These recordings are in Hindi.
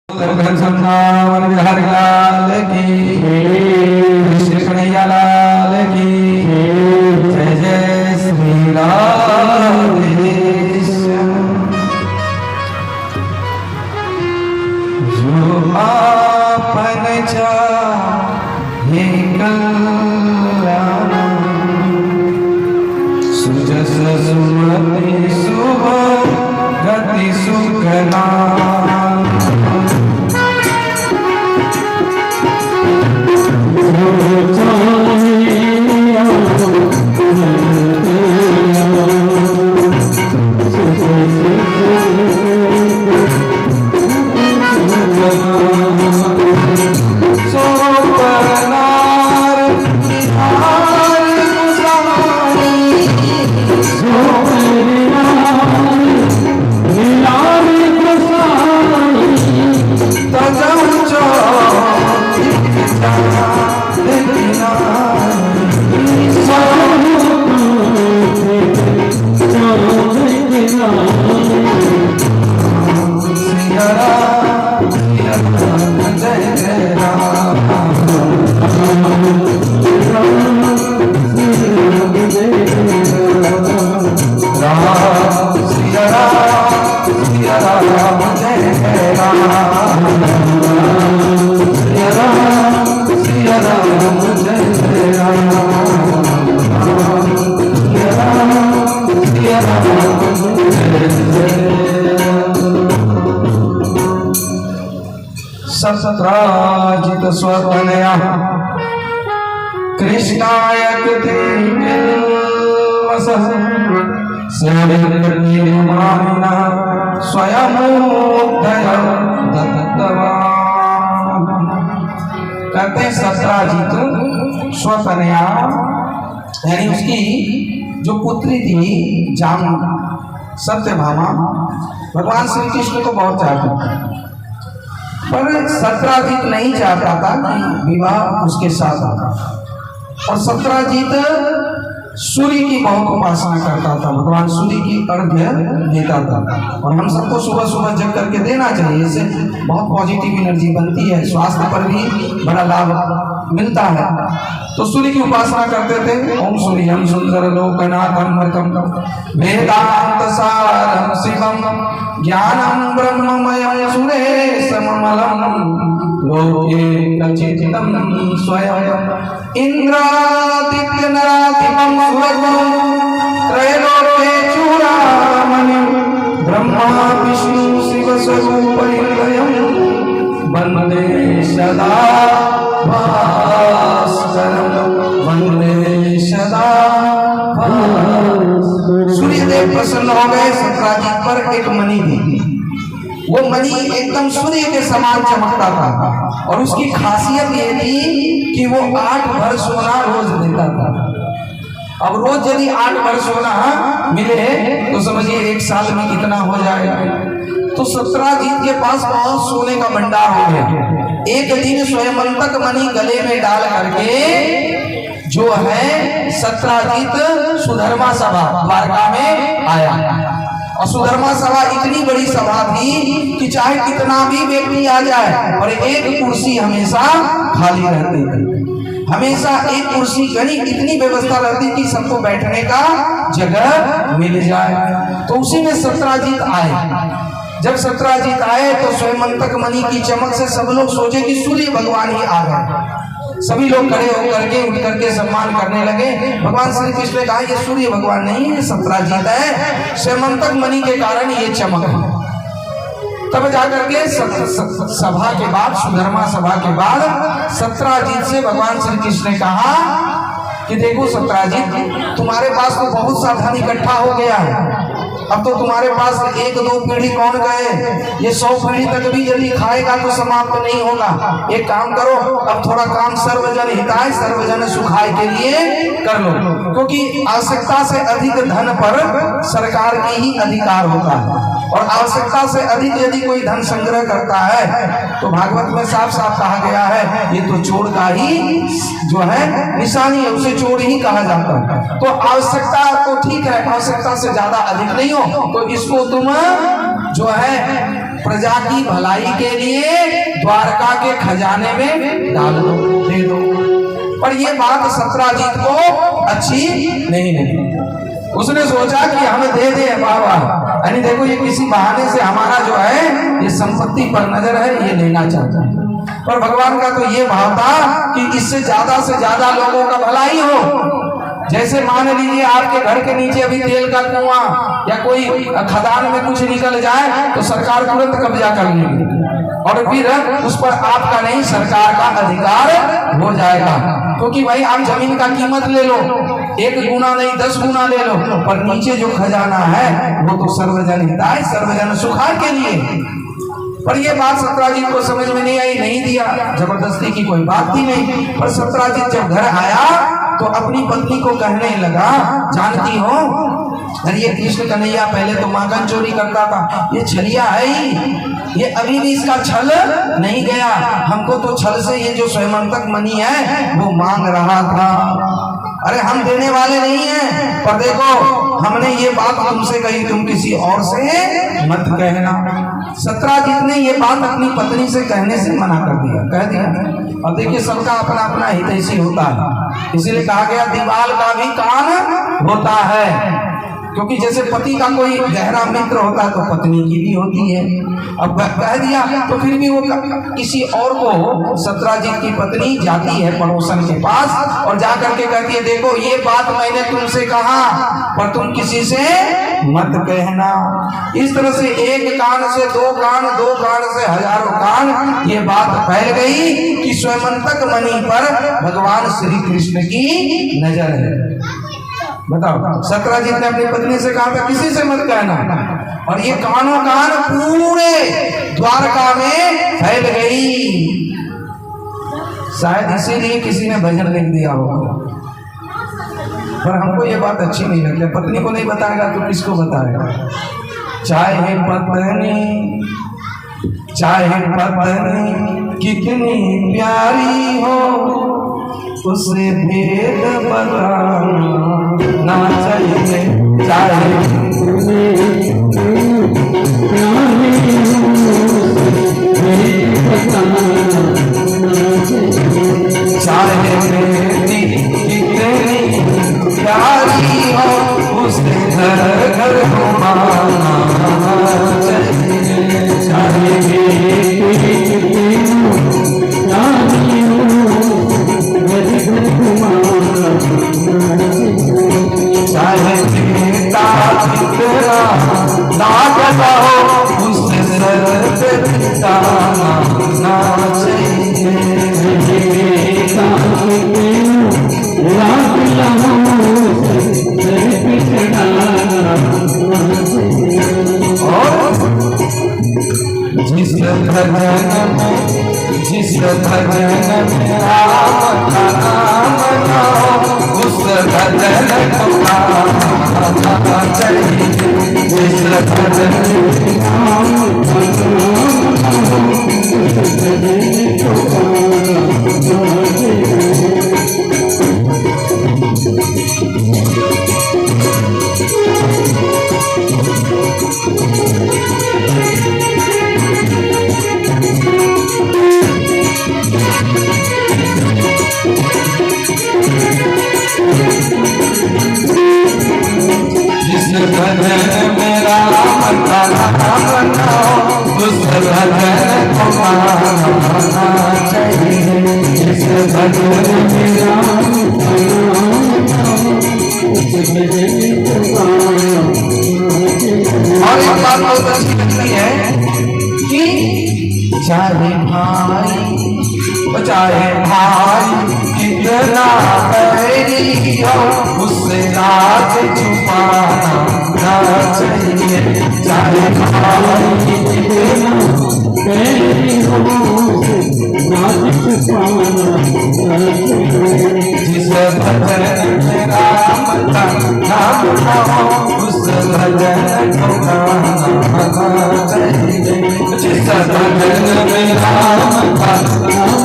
वृंदावन विहार लाल की, श्री कन्हैया लाल की, जय जय श्री राधेश। जो आपन चाहे कल्याण, सुजस सुमति शुभ गति सुखना। सत्राजित स्वतनया कृष्णाय कहते सत्राजित स्वतनया, यानी उसकी जो पुत्री थी जाम सत्यभामा, भगवान श्री कृष्ण को बहुत चाहती, पर सत्राजित नहीं चाहता था कि विवाह उसके साथ होगा। और सत्राजित सूर्य की बहुत उपासना करता था, भगवान सूर्य की अर्घ्य देता था। और हम सबको सुबह सुबह जग करके देना चाहिए, इससे बहुत पॉजिटिव एनर्जी बनती है, स्वास्थ्य पर भी बड़ा लाभ मिलता है। तो सूर्य की उपासना करते थे। ओम सूर्यम सुंदर लोकनाथम वेदांत सारम शिवम ज्ञानम ब्रह्ममयम सुरेशममलम लोके नचितम स्वयं इंद्रादित्य नराधिपम भगवं त्रैलोक्ये चूड़ामणिं ब्रह्मा विष्णु शिव स्वरूपं वंदे सदा भास्करं वंदे सदा। सूर्यदेव प्रसन्न हो गए सत्राजित पर। एक मणि थी, वो मणि एकदम सूर्य के समान चमकता था, और उसकी खासियत ये थी कि वो 8 भर सोना रोज देता था। अब रोज यदि 8 भर सोना मिले तो समझिए 1 साल में कितना हो जाएगा। तो सत्राजित के पास बहुत सोने का भंडार हो गया। एक दिन स्वयंवंतक मणि गले में डाल करके जो है सत्राजित सुधर्मा सभा द्वारका में आया। और सुधर्मा सभा इतनी बड़ी सभा थी कि चाहे कितना भी व्यक्ति आ जाए, और एक कुर्सी हमेशा खाली रहती थी। हमेशा एक कुर्सी गनी इतनी व्यवस्था रहती कि सबको बैठने का जगह मिल जाए। तो उसी में सत्राजित आए। जब सत्राजित आए तो स्वयंवंतक मणि की चमक से सब लोग सोचे कि सूर्य भगवान ही आ गए। सभी लोग खड़े होकर के उठ करके सम्मान करने लगे। भगवान श्री कृष्ण ने कहा ये सूर्य भगवान नहीं है, सत्राजित है, स्वयंवंतक मणि के कारण ये चमक है। तब जाकर के सभा के बाद, सुधर्मा सभा के बाद सत्राजित से भगवान श्री कृष्ण ने कहा कि देखो सत्राजित, तुम्हारे पास तो बहुत सा धन इकट्ठा हो गया है। अब तो तुम्हारे पास 1-2 पीढ़ी कौन गए, ये 100 पीढ़ी तक भी यदि खाएगा तो समाप्त तो नहीं होगा। एक काम करो, अब थोड़ा काम सर्वजन हिताय सर्वजन सुखाय के लिए कर लो, क्योंकि आवश्यकता से अधिक धन पर सरकार की ही अधिकार होता है। और आवश्यकता से अधिक यदि कोई धन संग्रह करता है तो भागवत में साफ साफ कहा गया है ये तो चोर का ही जो है निशानी है, उसे चोर ही कहा जाता है। तो आवश्यकता तो ठीक है, आवश्यकता से ज्यादा अधिक नहीं हो तो इसको तुम जो है प्रजा की भलाई के लिए द्वारका के खजाने में डाल दो, दे दो। पर ये बात सत्राजीत को अच्छी नहीं लगी। उसने सोचा कि हम दे दे बाबा, यानी देखो ये किसी बहाने से हमारा जो है ये संपत्ति पर नजर है, ये लेना चाहता है। पर भगवान का तो ये भाव था कि इससे ज्यादा लोगों का भलाई हो। जैसे मान लीजिए आपके घर के नीचे अभी तेल का कुआं या कोई खदान में कुछ निकल जाए तो सरकार तुरंत कब्जा कर लेगी और फिर उस पर आपका नहीं सरकार का अधिकार हो जाएगा। क्योंकि भाई आप जमीन का कीमत ले लो, 1 गुना नहीं 10 गुना ले लो, पर नीचे जो खजाना है वो तो सर्वजन हिताय सर्वजन सुखाय के लिए। पर ये बात सत्राजीत को समझ में नहीं आई, नहीं दिया। जबरदस्ती की कोई बात ही नहीं। पर सत्राजीत जब घर आया तो अपनी पत्नी को कहने लगा, जानती हो अरे ये कृष्ण कन्हैया पहले तो माखन चोरी करता था, ये छलिया है ही, ये अभी भी इसका छल नहीं गया। हमको तो छल से ये जो स्वयंतक मणि है वो मांग रहा था। अरे हम देने वाले नहीं हैं, पर देखो हमने ये बात तुमसे कही, तुम किसी और से मत कहना। सत्राजीत ने ये बात अपनी पत्नी से कहने से मना कर दिया, कह दिया। और देखिए सबका अपना अपना हितैषी होता है, इसीलिए कहा गया दीवाल का भी कान होता है। क्योंकि जैसे पति का कोई गहरा मित्र होता है तो पत्नी की भी होती है। अब कह दिया तो फिर भी वो किसी और को, सत्राजीत की पत्नी जाती है पड़ोसन के पास और जाकर के कहती है, देखो ये बात मैंने तुमसे कहा पर तुम किसी से मत कहना। इस तरह से एक कान से 2 कान, 2 कान से हजारों कान ये बात फैल गई कि स्वयंतक मणि पर भगवान श्री कृष्ण की नजर है। बताओ, सत्राजीत ने अपनी पत्नी से कहा था किसी से मत कहना, और ये कानों कान पूरे द्वारका में फैल गई। शायद इसीलिए किसी ने भजन लिख दिया होगा, पर हमको ये बात अच्छी नहीं लगती। पत्नी को नहीं बताएगा तो किसको बताएगा? चाहे पत्नी कितनी प्यारी हो, उसे भेद बताना चाहिए। चाहे बेटी कितनी प्यारी हो, उसे घर घर घुमाना चाहिए। चाहे बेटी चाहे बेटा कितना लागता हो, उससे सर पे बिताना चाहिए। और जिस भजन में राम का नाम लो, उस भजन को गाना चाहिए। जिस भजन में राम का नाम और एक बात बहुत अच्छी लगती है कि चाहे भाई कितना बैरी हो, उससे राज छुपाना चाहिए। चाहे भाई कितना बैरी हो, जिस भजन में राम का नाम लो, उस भजन को गाना चाहिए। जिस भजन में राम का नाम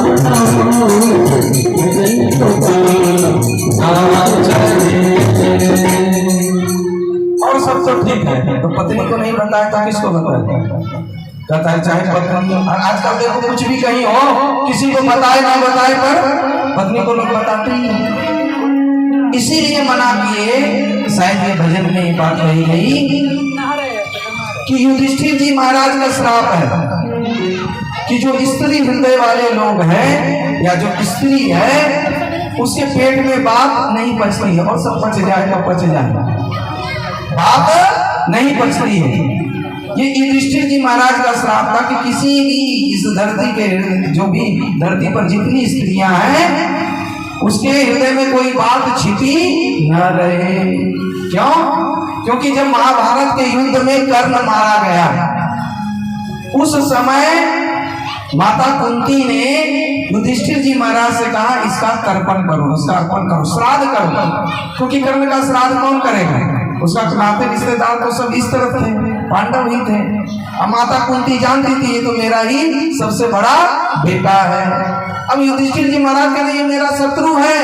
और सब तो ठीक है, तो पत्नी को नहीं बताया तो किसको बताया? कहता है चाहे पत्नी, और आजकल देखो कुछ भी कहीं हो, किसी को बताए ना बताए पर पत्नी को लोग बताते ही हैं। इसीलिए मना किए, शायद ये भजन में ये बात कही गई कि युधिष्ठिर जी महाराज का श्राप है कि जो स्त्री हृदय वाले लोग हैं या जो स्त्री है उसके पेट में बात नहीं पचती है, और सब पच जाएगा पच जाएगा, बात नहीं पचती है। ये युधिष्ठिर जी महाराज का श्राप था कि किसी भी इस धरती के, जो भी धरती पर जितनी स्त्रियां हैं उसके हृदय में कोई बात छिपी न रहे। क्यों? क्योंकि जब महाभारत के युद्ध में कर्ण मारा गया उस समय माता कुंती ने युधिष्ठिर जी महाराज से कहा इसका तर्पण करो, इसका अर्पण करो, श्राद्ध करो, क्योंकि कर्ण का श्राद्ध कौन करेगा? उसका नाते रिश्तेदार तो सब इस तरफ थे, पांडव ही थे। अब माता कुंती जानती थी ये तो मेरा ही सबसे बड़ा बेटा है। अब युधिष्ठिर जी महाराज कहते ये मेरा शत्रु है,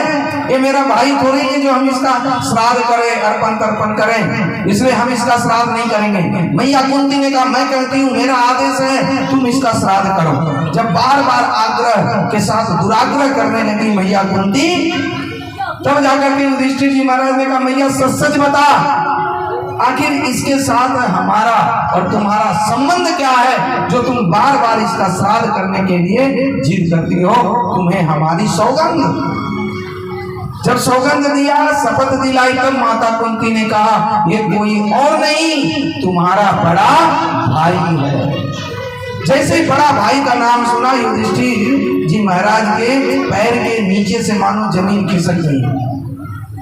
ये मेरा भाई थोड़ी है जो हम इसका श्राद्ध करें, अर्पण तर्पण करें, इसलिए हम इसका श्राद्ध नहीं करेंगे। मैया कुंती ने कहा मैं कहती हूँ मेरा आदेश है तुम इसका श्राद्ध करो। जब बार बार आग्रह के साथ दुराग्रह करने लगी मैया कुंती, तब जाकर के युधिष्ठिर जी महाराज ने कहा मैया सच सच बता, आखिर इसके साथ हमारा और तुम्हारा संबंध क्या है जो तुम बार बार इसका श्राद्ध करने के लिए जिद करती हो? तुम्हें हमारी सौगंध। जब सौगंध दिया, शपथ दिलाई, तब माता कुंती ने कहा ये कोई और नहीं तुम्हारा बड़ा भाई है। जैसे ही बड़ा भाई का नाम सुना युधिष्ठिर जी महाराज के पैर के नीचे से मानो जमीन खिसक गई,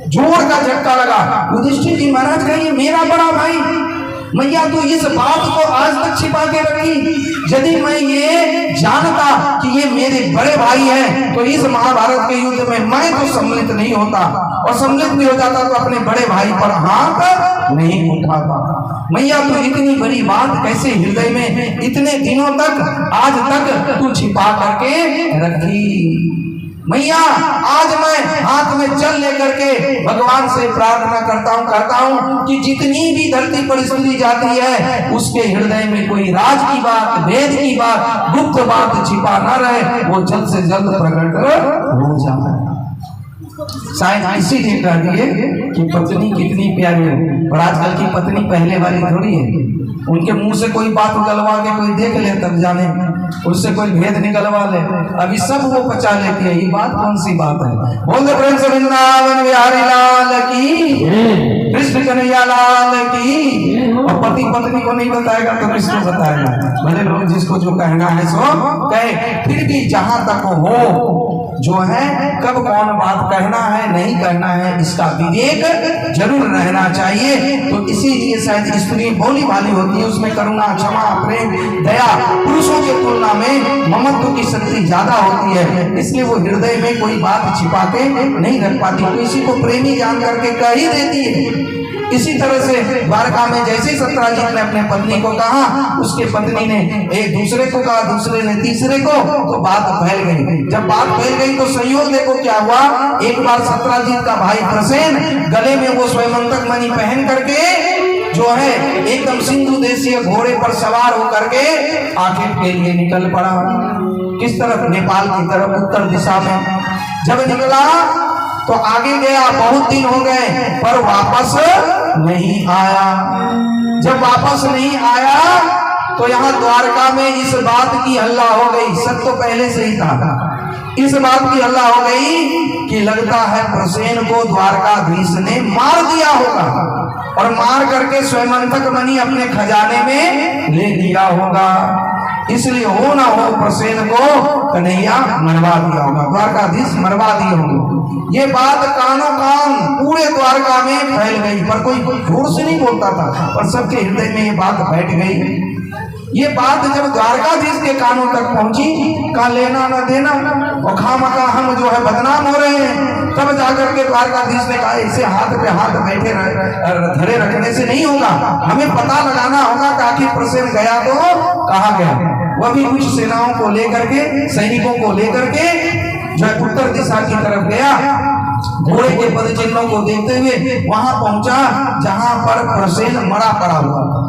जोर का झटका लगा। युधिष्ठिर जी महाराज कहिए मेरा बड़ा भाई, मैया तो इस बात को आज तक छिपा के रखी। यदि मैं ये जानता कि ये मेरे बड़े भाई हैं तो इस महाभारत के युद्ध में मैं तो सम्मिलित नहीं होता, और सम्मिलित भी हो जाता तो अपने बड़े भाई पर हाथ नहीं उठाता। मैया तो इतनी बड़ी बात कैसे हृदय में इतने दिनों तक आज तक तू छिपा करके रखी? मैया आज मैं हाथ में जल लेकर के भगवान से प्रार्थना करता हूँ कि जितनी भी धरती पर स्त्री जाती है उसके हृदय में कोई राज की बात, वेद की बात, गुप्त बात छिपा न रहे, वो जल्द से जल्द प्रकट हो जाए। शायद इसीलिए कह दिए कि पत्नी कितनी प्यारी है, और आजकल की पत्नी पहले वाली थोड़ी है। उनके मुंह से कोई बात उगलवा के कोई देख ले तब जाने, उससे कोई भेद निकलवा ले, अभी सब वो पचा लेती है। ये बात कौन सी बात है? बोल दे प्रेम से वृंदावन बिहारी लाल की, कृष्ण कन्हैया लाल की। और पति पत्नी को नहीं बताएगा तो किसको बताएगा? भले लोग जिसको जो कहना है सो कहे, फिर भी जहां तक हो जो है कब कौन बात कहना है नहीं कहना है इसका विवेक जरूर रहना चाहिए। तो इसीलिए शायद स्त्री भोली भाली होती है, उसमें करुणा, क्षमा, प्रेम, दया पुरुषों की तुलना में ममत्व की शक्ति ज्यादा होती है, इसलिए वो हृदय में कोई बात छिपा के नहीं रख पाती, तो इसी को प्रेमी जान करके कह ही देती है। इसी तरह से द्वारका में जैसे ही सत्यजीत ने अपने पत्नी को कहा, उसके पत्नी ने एक दूसरे को कहा, दूसरे ने तीसरे को, तो बात फैल गई। जब बात फैल गई तो संयोग देखो क्या हुआ। एक बार सत्यजीत का भाई प्रसेन गले में वो स्वयंतक मणि पहन करके जो है एकदम सिंधु देशीय घोड़े पर सवार होकर के आखिर के लिए निकल पड़ा। किस तरफ? नेपाल की तरफ, उत्तर दिशा में। जब निकला तो आगे गया, बहुत दिन हो गए पर वापस नहीं आया। जब वापस नहीं आया तो यहाँ द्वारका में इस बात की हल्ला हो गई, सब तो पहले से ही था, इस बात की हल्ला हो गई कि लगता है प्रसेन को द्वारकाधीश ने मार दिया होगा, और मार करके स्वयंतक मणि अपने खजाने में ले लिया होगा। इसलिए हो ना हो प्रसेन को कन्हैया मरवा दिया होगा, द्वारकाधीश मरवा दिए होंगे। ये बात कानों कान पूरे द्वारका में फैल गई, पर कोई जोर से नहीं बोलता था, पर सबके हृदय में ये बात बैठ गई। ये बात जब द्वारकाधीश के कानों तक पहुंची, का लेना न देना और खामखा हम जो है बदनाम हो रहे हैं, तब जाकर के द्वारकाधीश ने कहा इसे हाथ पे हाथ बैठे धरे रखने से नहीं होगा, हमें पता लगाना होगा कि आखिर प्रसेन गया तो कहाँ गया। वह भी कुछ सेनाओं को लेकर के, सैनिकों को लेकर के जो उत्तर दिशा की तरफ गया, घोड़े के पद चिन्हों को देखते हुए वहां पहुंचा जहां पर प्रसेन मरा पड़ा हुआ था।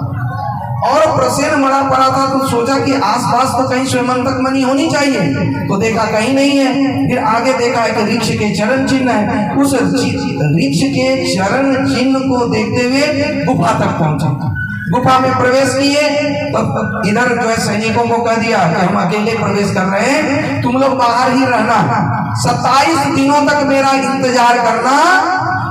और प्रसेन मरा पड़ा था, तो सोचा कि आसपास तो कहीं स्वयंतक मणि होनी चाहिए, तो देखा कहीं नहीं है। फिर आगे देखा है कि वृक्ष के चरण चिन्ह है। उस वृक्ष के चरण चिन्ह को देखते हुए गुफा तक पहुंचा। गुफा में प्रवेश किए तो इधर जो है सैनिकों को कह दिया कि हम अकेले प्रवेश कर रहे हैं, तुम लोग बाहर ही रहना, 27 दिनों तक मेरा इंतजार करना,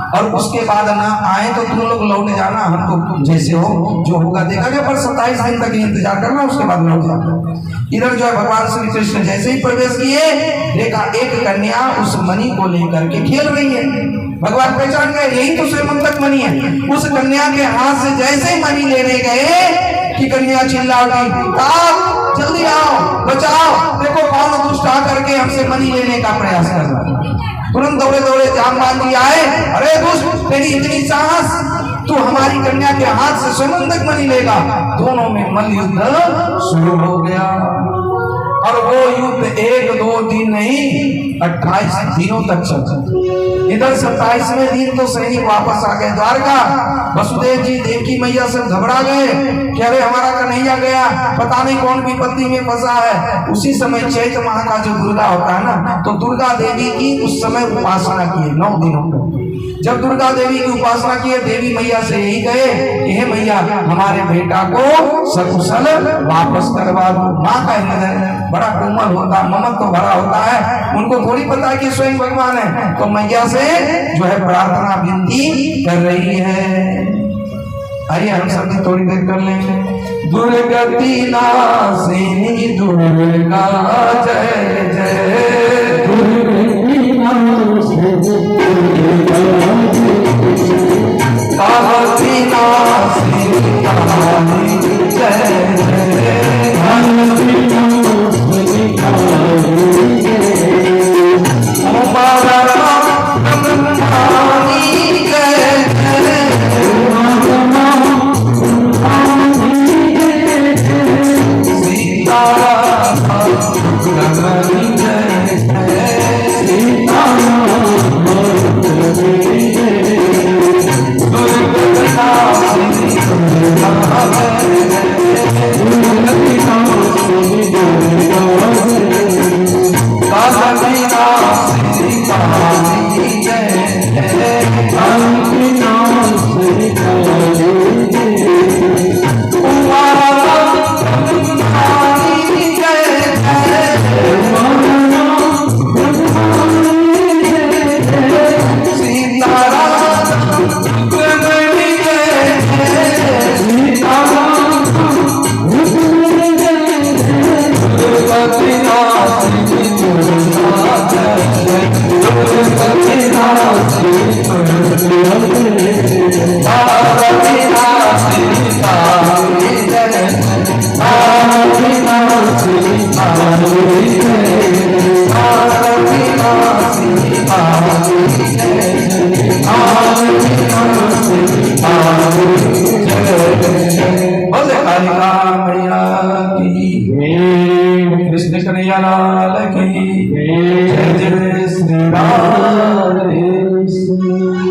और उसके बाद ना आए तो तुम लोग लौट जाना, हम तो जैसे हो जो होगा देखा गया, पर 27 दिन तक इंतजार करना, उसके बाद लौट जाना। इधर जो है भगवान श्री कृष्ण जैसे ही प्रवेश किए, देखा एक कन्या उस मणि को लेकर के खेल रही है। भगवान पहचान गए यही तो स्वयंतक मणि है। उस कन्या के हाथ से जैसे ही मणि लेने गए कि कन्या चिल्ला उठी, जल्दी आओ, बचाओ, देखो कौन दुष्ट आकर के हमसे मणि लेने का प्रयास कर रहा है। तुरंत दौड़े दौड़े जामवान जी आए, अरे दुष्ट, तेरी इतनी साहस, तू हमारी कन्या के हाथ से स्वयंतक मणि लेगा। दोनों में मल्ल युद्ध शुरू हो गया, और वो युद्ध 1 2 दिन नहीं 28 दिनों तक चला। इधर 27वें दिन तो सैनिक वापस आ गए द्वारका। वसुदेव जी देवकी मैया से घबरा गए कि अरे हमारा कन्हैया गया, पता नहीं कौन विपत्ति में फंसा है। उसी समय चैत्र माह का जो दुर्गा होता है ना, तो दुर्गा देवी की उस समय उपासना किए 9 दिनों तक। जब दुर्गा देवी की उपासना किए, देवी मैया से यही कहे कि हे मैया, हमारे बेटा को सकुशल वापस करवा दो। माँ का हृदय बड़ा कोमल होता, ममत्व तो भरा होता है, उनको थोड़ी पता है कि स्वयं भगवान है, तो मैया से जो है प्रार्थना विनती कर रही है। आइए हम सब थोड़ी देर कर लेंगे। दुर्गति नाशिनी दुर्गा जय जय, दुर्गति नाशिनी जय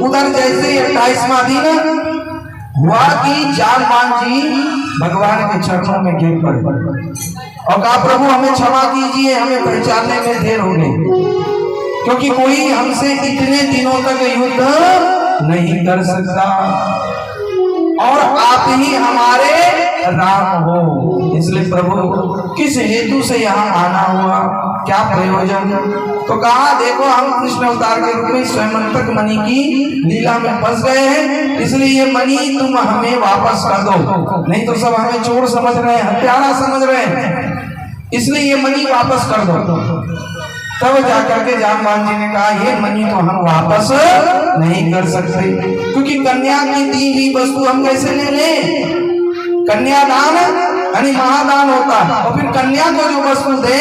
उधर जैसे 28वां दिन हुआ कि जामवान जी भगवान के चरणों में गिर पड़े और कहा, प्रभु हमें क्षमा कीजिए, हमें पहचानने में देर हो गई, क्योंकि कोई हमसे इतने दिनों तक युद्ध नहीं कर सकता, और आप ही हमारे राम हो। इसलिए प्रभु किस हेतु से यहाँ आना हुआ, क्या प्रयोजन? तो कहा, देखो हम कृष्ण अवतार के रूप में स्वयंतक मणि की लीला में फंस गए हैं, इसलिए ये मणि तुम हमें वापस कर दो, नहीं तो सब हमें चोर समझ रहे हैं, हत्यारा समझ रहे हैं, इसलिए ये मणि वापस कर दो। तब जाकर के जामवान जी ने कहा, ये मणि तो हम वापस नहीं कर सकते, क्योंकि कन्या की दी हुई वस्तु हम कैसे ले लें? कन्यादान यानी महादान होता है, और फिर कन्या को जो वस्तु दे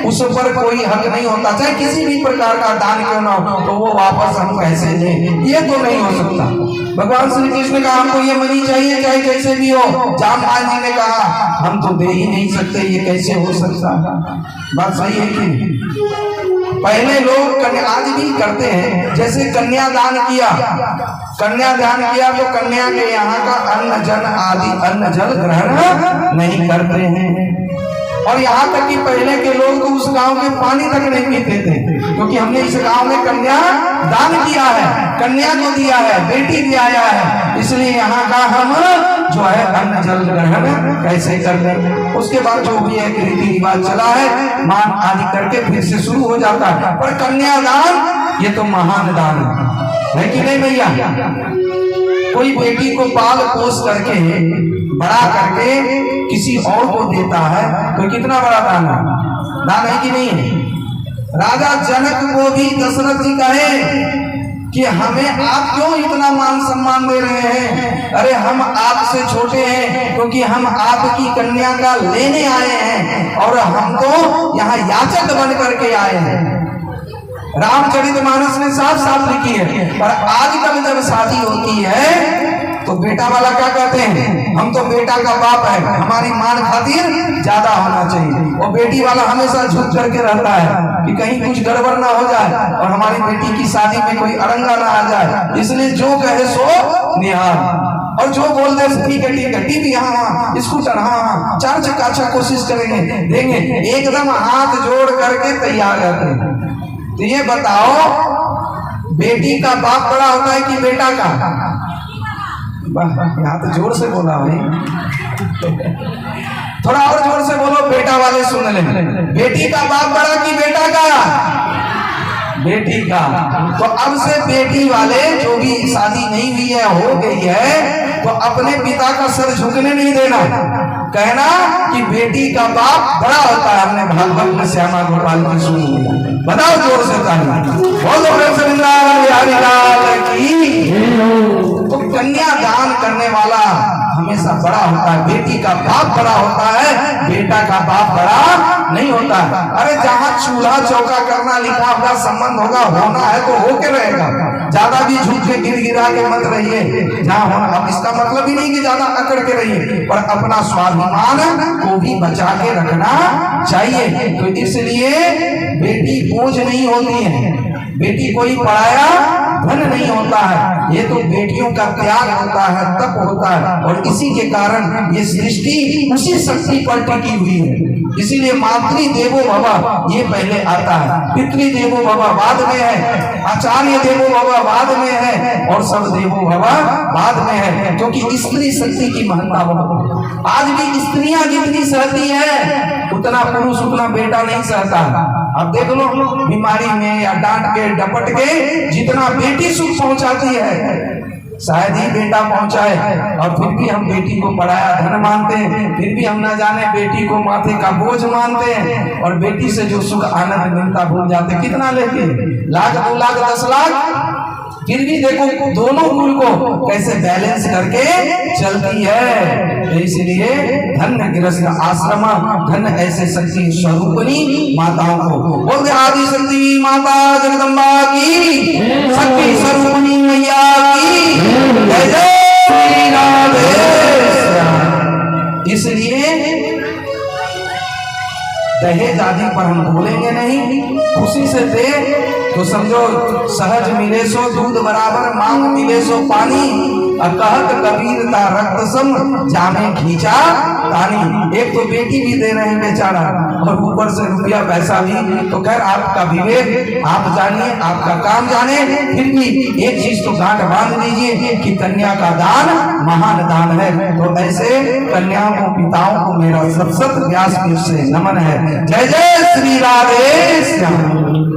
उस पर कोई हक नहीं होता, चाहे किसी भी प्रकार का दान क्यों ना हो, तो वो वापस हम कैसे दें? ये तो नहीं हो सकता। भगवान श्री कृष्ण ने कहा, हमको ये मणि चाहिए चाहे कैसे भी हो। जामवान जी ने कहा, हम तो दे ही नहीं सकते, ये कैसे हो सकता? बात सही है कि पहले लोग आज भी करते हैं, जैसे कन्यादान किया कन्यादान किया तो कन्या के यहाँ का अन्न जल आदि अन्न जल ग्रहण नहीं करते हैं। और यहाँ तक कि पहले के लोग तो उस गांव में पानी तक नहीं पीते थे, क्योंकि हमने इस गांव में कन्या दान किया है, कन्या को दिया है, बेटी भी आया है, इसलिए यहाँ का हम जो है अन्न जल ग्रहण कैसे कर लें। उसके बाद जो भी है रीति रिवाज चला है, मान आदि करके फिर से शुरू हो जाता है। पर कन्यादान ये तो महान दान है कि नहीं भैया? कोई बेटी को पाल पोस करके बड़ा करके किसी और को देता है तो कितना बड़ा दान है कि नहीं है? राजा जनक को भी दशरथ जी कहे कि हमें आप क्यों इतना मान सम्मान दे रहे हैं? अरे हम आपसे छोटे हैं, क्योंकि हम आपकी कन्या का लेने आए हैं और हम तो यहाँ याचक बन करके आए हैं। रामचरितमानस ने साफ साफ लिखी है। और आजकल जब शादी होती है तो बेटा वाला क्या कहते हैं, हम तो बेटा का बाप है, हमारी मान खातिर ज्यादा होना चाहिए। और बेटी वाला हमेशा झुक करके रहता है कि कहीं कुछ गड़बड़ ना हो जाए और हमारी बेटी की शादी में कोई अड़ंगा ना आ जाए, इसलिए जो कहे सो निहार। और जो बोल दे ठीक है टीवी हाँ, स्कूटर हाँ, 4 चक्का अच्छा कोशिश करेंगे देंगे, एकदम हाथ जोड़ करके तैयार रहते हैं। तो ये बताओ, बेटी का बाप बड़ा होता है कि बेटा का? यहाँ तो जोर से बोला भाई, थोड़ा और जोर से बोलो, बेटा वाले सुन ले। बेटी का बाप बड़ा कि बेटा का? बेटी का। तो अब से बेटी वाले जो भी शादी नहीं हुई है, हो गई है, तो अपने पिता का सर झुकने नहीं देना, कहना कि बेटी का बाप बड़ा होता है। हमने भागवत में श्यामा गोपाल में सुन लिया। बताओ जोर से तो कन्या दान करने वाला हमेशा बड़ा होता है। बेटी का बाप बड़ा होता है, बेटा का बाप बड़ा नहीं होता है। अरे जहाँ चूल्हा चौका करना लिखा होगा, संबंध होगा, होना है तो होके रहेगा। ज्यादा भी झूठ के गिरा के मत रहिए जहाँ होना। अब इसका मतलब ही नहीं कि ज्यादा अकड़ के रहिए, पर अपना स्वाभिमान को भी बचा के रखना चाहिए। तो इसलिए बेटी बोझ नहीं होती है, बेटी कोई पढ़ाया धन नहीं होता है, ये तो बेटियों का त्याग होता है, तप होता है। और इसी के कारण ये सृष्टि उसी शक्ति पर टिकी हुई है। इसीलिए मातृ देवो भव ये पहले आता है, पितृ देवो भव बाद में है, आचार्य देवो भव बाद में है, और सब देवो भव बाद में है। क्योंकि स्त्री शक्ति की महत्ता बहुत। आज भी स्त्रियां जितनी सहती है उतना पुरुष उतना बेटा नहीं सहता। अब देख लो, बीमारी में या डांट के डपट के जितना बेटी सुख पहुंचाती है, शायद ही बेटा पहुंचाए। और फिर भी हम बेटी को पढ़ाया धन मानते हैं, फिर भी हम न जाने बेटी को माथे का बोझ मानते हैं, और बेटी से जो सुख आनंद मिलता भूल जाते। कितना लेते हैं, 1 लाख 2 लाख 10 लाख, फिर भी देखो दोनों कुल को कैसे बैलेंस करके चलती है। इसलिए धन्य गृहस्थ आश्रम, धन्य ऐसे शक्ति स्वरूपनी माताओं को बोलते। आदि शक्ति माता जगदम्बा की, शक्ति स्वरूपनी मैया की जय जय श्री राधे। इसलिए दहेज आदि पर हम बोलेंगे नहीं, खुशी से दे तो समझो सहज मिले सो दूध बराबर, मांग मिले सो पानी। कहत कबीर ता रक्त सम जाने खींचा तानी। एक तो बेटी भी दे रहे हैं बेचारा, और ऊपर से रुपया पैसा भी। तो खैर आपका विवेक आप जानिए, आपका काम जाने। फिर भी एक चीज तो गांठ बांध लीजिए कि कन्या का दान महान दान है। तो ऐसे कन्याओं को, पिताओं को मेरा सत सत व्यासपीठ से नमन है। जय जय श्री राधे श्याम।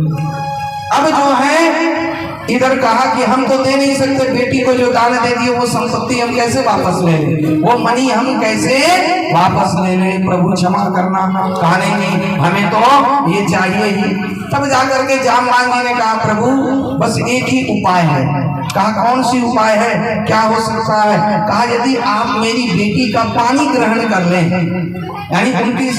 अब जो है इधर कहा कि हम तो दे नहीं सकते, बेटी को जो दान दे दिए वो संपत्ति हम कैसे वापस ले लें, वो मनी हम कैसे वापस ले लें। प्रभु क्षमा करना, कहने की हमें तो ये चाहिए ही। तब जाकर के जामवान ने कहा प्रभु बस एक ही उपाय है। कहा कौन सी उपाय है, क्या हो सकता है? कहा यदि आप मेरी बेटी का पानी ग्रहण कर लें, यानी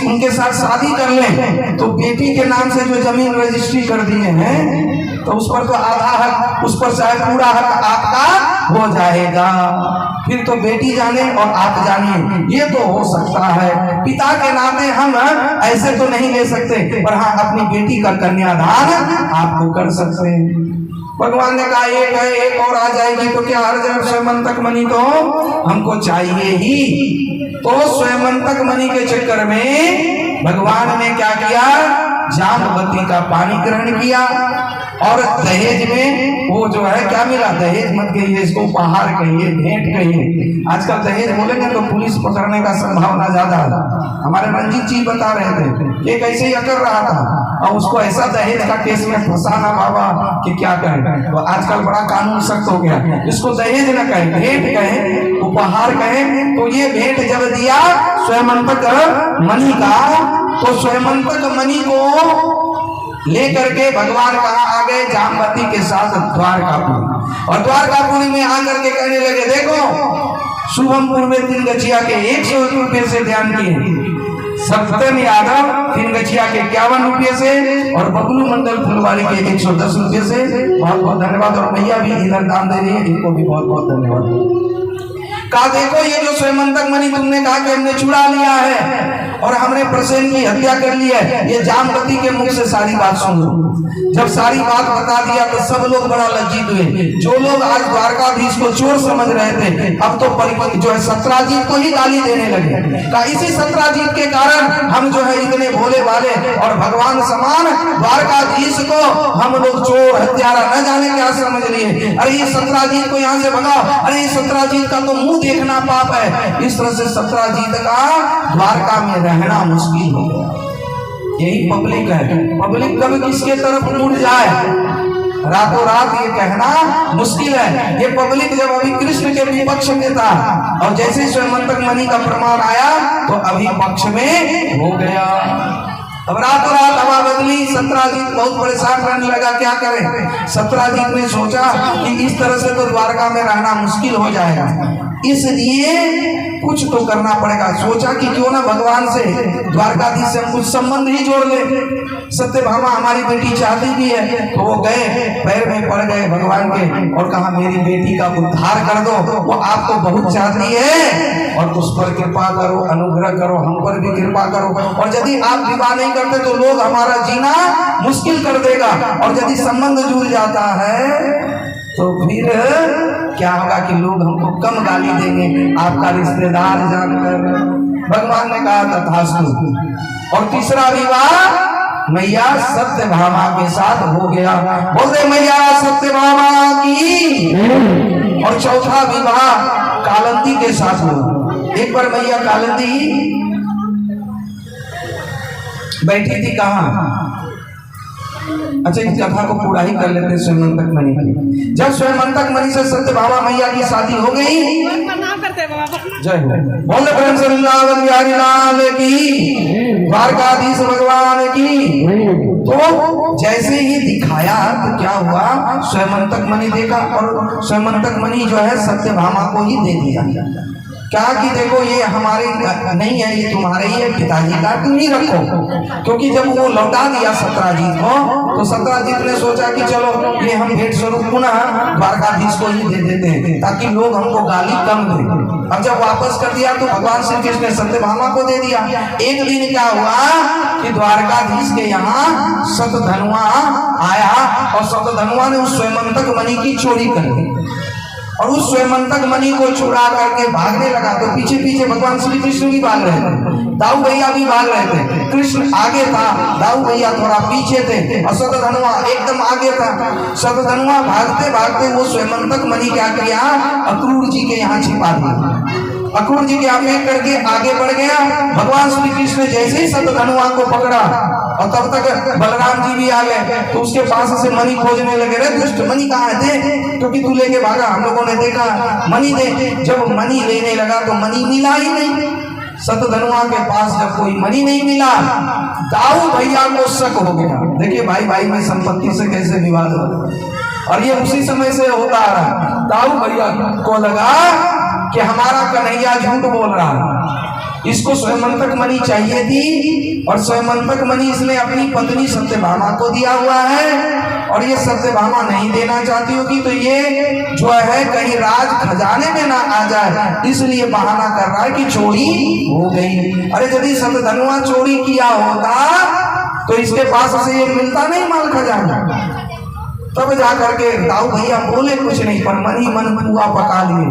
उनके साथ शादी कर लें, तो बेटी के नाम से जो जमीन रजिस्ट्री कर दिए हैं तो उस पर तो आधा हक, उस पर शायद पूरा हक आपका हो जाएगा। फिर तो बेटी जाने और आप जानिए, ये तो हो सकता है। पिता के नाते हम ऐसे तो नहीं ले सकते, पर हाँ अपनी बेटी का कन्यादान आपको कर सकते हैं। भगवान ने कहा एक है, एक और आ जाएगी तो क्या हर जगह स्वयंतक मणि तो हमको चाहिए ही। तो स्वयंतक मणि के चक्कर में भगवान ने क्या किया, जामवती का पानी ग्रहण किया और दहेज में वो जो है क्या मिला, दहेज मत कहिए, इसको उपहार कहिए, भेंट कहिए। आजकल दहेज बोलेंगे तो पुलिस पकड़ने का संभावना ज्यादा है। हमारे रंजीत जी बता रहे थे, एक ऐसे ही अकर रहा था और उसको ऐसा दहेज का केस में फंसाना बाबा कि क्या कहें। तो आजकल बड़ा कानून सख्त हो गया, इसको दहेज न कहे, भेंट कहे, उपहार कहे। तो ये भेंट जब दिया स्वयंतक मणि का, तो स्वयंतक मणि को लेकर के भगवान कहाँ आ गए, जामवती के साथ द्वारकापुरी। और द्वारकापुरी में आकर के कहने लगे, देखो शुभमपुर में 3 गछिया के 100 रुपये से ध्यान किए, सत्यम यादव 3 गछिया के 51 रुपये से और बबलू मंडल फुलवारी के 110 रुपये से। बहुत बहुत धन्यवाद। और भैया भी इधर दान दे रही है, इनको भी बहुत बहुत धन्यवाद। कहा देखो ये जो स्वयंतक मणि तुमने कहा कि हमने चुरा लिया है और हमने प्रसेन की हत्या कर ली है, ये जामवती के मुख से सारी बात सुन लो। जब सारी बात बता दिया तो सब लोग बड़ा लज्जित हुए। जो लोग आज द्वारकाधीश को चोर समझ रहे थे, अब तो जो है सत्राजीत को ही गाली देने लगे। कहा इसी सत्राजीत के कारण हम जो है इतने भोले वाले और भगवान समान द्वारकाधीश को हम लोग चोर हत्यारा न जाने क्या समझ लिए। अरे ये सत्राजीत को यहाँ से भगाओ, अरे ये सत्राजीत का तो मुंह देखना पाप है। इस तरह से सत्राजीत का द्वारका में रहना मुश्किल हो गया। यही पब्लिक है, पब्लिक कभी किसके तरफ मुड़ जाए रातों रात ये कहना मुश्किल है। ये पब्लिक जब अभी कृष्ण के विपक्ष में था और जैसे स्वयंतक मणि का प्रमाण आया तो अभी पक्ष में हो गया। अब रातों रात हवा बदली, सत्राजीत बहुत परेशान रहने लगा, क्या करें। सत्राजीत ने सोचा कि इस तरह से तो द्वारका में रहना मुश्किल हो जाएगा, इसलिए कुछ तो करना पड़ेगा। सोचा कि क्यों ना भगवान से, द्वारकाधीश से हम कुछ संबंध ही जोड़ ले। सत्यभामा हमारी बेटी चाहती भी है। तो वो गए, पैर में पड़ गए भगवान के और कहा मेरी बेटी का उद्धार कर दो, वो आपको बहुत चाहती है और उस पर कृपा करो, अनुग्रह करो, हम पर भी कृपा करो। और यदि आप विवाह नहीं करते तो लोग हमारा जीना मुश्किल कर देगा, और यदि संबंध जुड़ जाता है तो फिर क्या होगा कि लोग हमको कम गाली देंगे, आपका रिश्तेदार जानकर। भगवान ने कहा तथास्तु। और तीसरा विवाह मैया सत्यभामा के साथ हो गया। बोलते मैया सत्यभामा की। और चौथा विवाह कालिंदी के साथ हुआ। एक बार मैया कालिंदी बैठी थी कहाँ, अच्छा इस कथा को पूरा ही कर लेते स्वयंतक मणि की। जब स्वयंतक मणि से सत्यभामा मैया की शादी हो गई, जय हो बोले प्रेम से बिहारी लाल की, द्वारकाधीश भगवान की। तो जैसे ही दिखाया तो क्या हुआ, स्वयंतक मणि देखा और स्वयंतक मणि जो है सत्यभामा को ही दे दिया। क्या कि देखो ये हमारे नहीं है, ये तुम्हारे ही है, पिताजी का, तुम ही रखो। क्योंकि जब वो लौटा दिया सत्राजीत को तो सत्राजीत ने सोचा कि चलो ये हम भेंट स्वरूप पुनः द्वारकाधीश को ही दे देते हैं ताकि लोग हमको गाली कम दें। अब जब वापस कर दिया तो भगवान श्री कृष्ण ने सत्यभामा को दे दिया। एक दिन क्या हुआ कि द्वारकाधीश के यहाँ शतधनुआ आया और शतधनुआ ने उस स्वयंतक मणि की चोरी कर दी और उस स्वयंतक मणि को चुरा करके भागने लगा। तो पीछे पीछे भगवान श्री कृष्ण भी भाग रहे थे, दाऊ भैया भी भाग रहे थे। कृष्ण आगे था, दाऊ भैया थोड़ा पीछे थे और शतधनुआ एकदम आगे था। शतधनुआ भागते भागते वो स्वयंतक मणि क्या किया, अक्रूर जी के यहाँ छिपा दिया। अक्रूर जी के आगे करके आगे बढ़ गया। भगवान श्री कृष्ण ने जैसे ही शतधनुआ को पकड़ा और तब तक बलराम जी भी आ गए तो उसके पास से मणि खोजने लगे। रे दुष्ट मणि कहाँ है, दे, क्योंकि तू लेके भागा, हम लोगों ने देखा, मणि दे। जब मणि लेने लगा तो मणि मिला ही नहीं। शतधनुआ के पास जब कोई मणि नहीं मिला, दाऊ भैया को शक हो गया। देखिए भाई भाई में संपत्ति से कैसे विवाद हो, और ये उसी समय से होता आ रहा। दाऊ भैया को लगा कि हमारा कन्हैया झूठ बोल रहा है, इसको स्वयंतक मणि चाहिए थी और स्वयंतक मणि इसने अपनी पत्नी सत्यभामा को दिया हुआ है और ये सत्यभामा नहीं देना चाहती होगी तो ये जो है कहीं राज खजाने में ना आ जाए, इसलिए बहाना कर रहा है कि चोरी हो गई। अरे यदि शतधनुआ चोरी किया होता तो इसके पास से ये मिलता नहीं माल खजाना। तब जाकर के दाऊ भैया बोले कुछ नहीं, पर मन ही मन पुआ पका लिए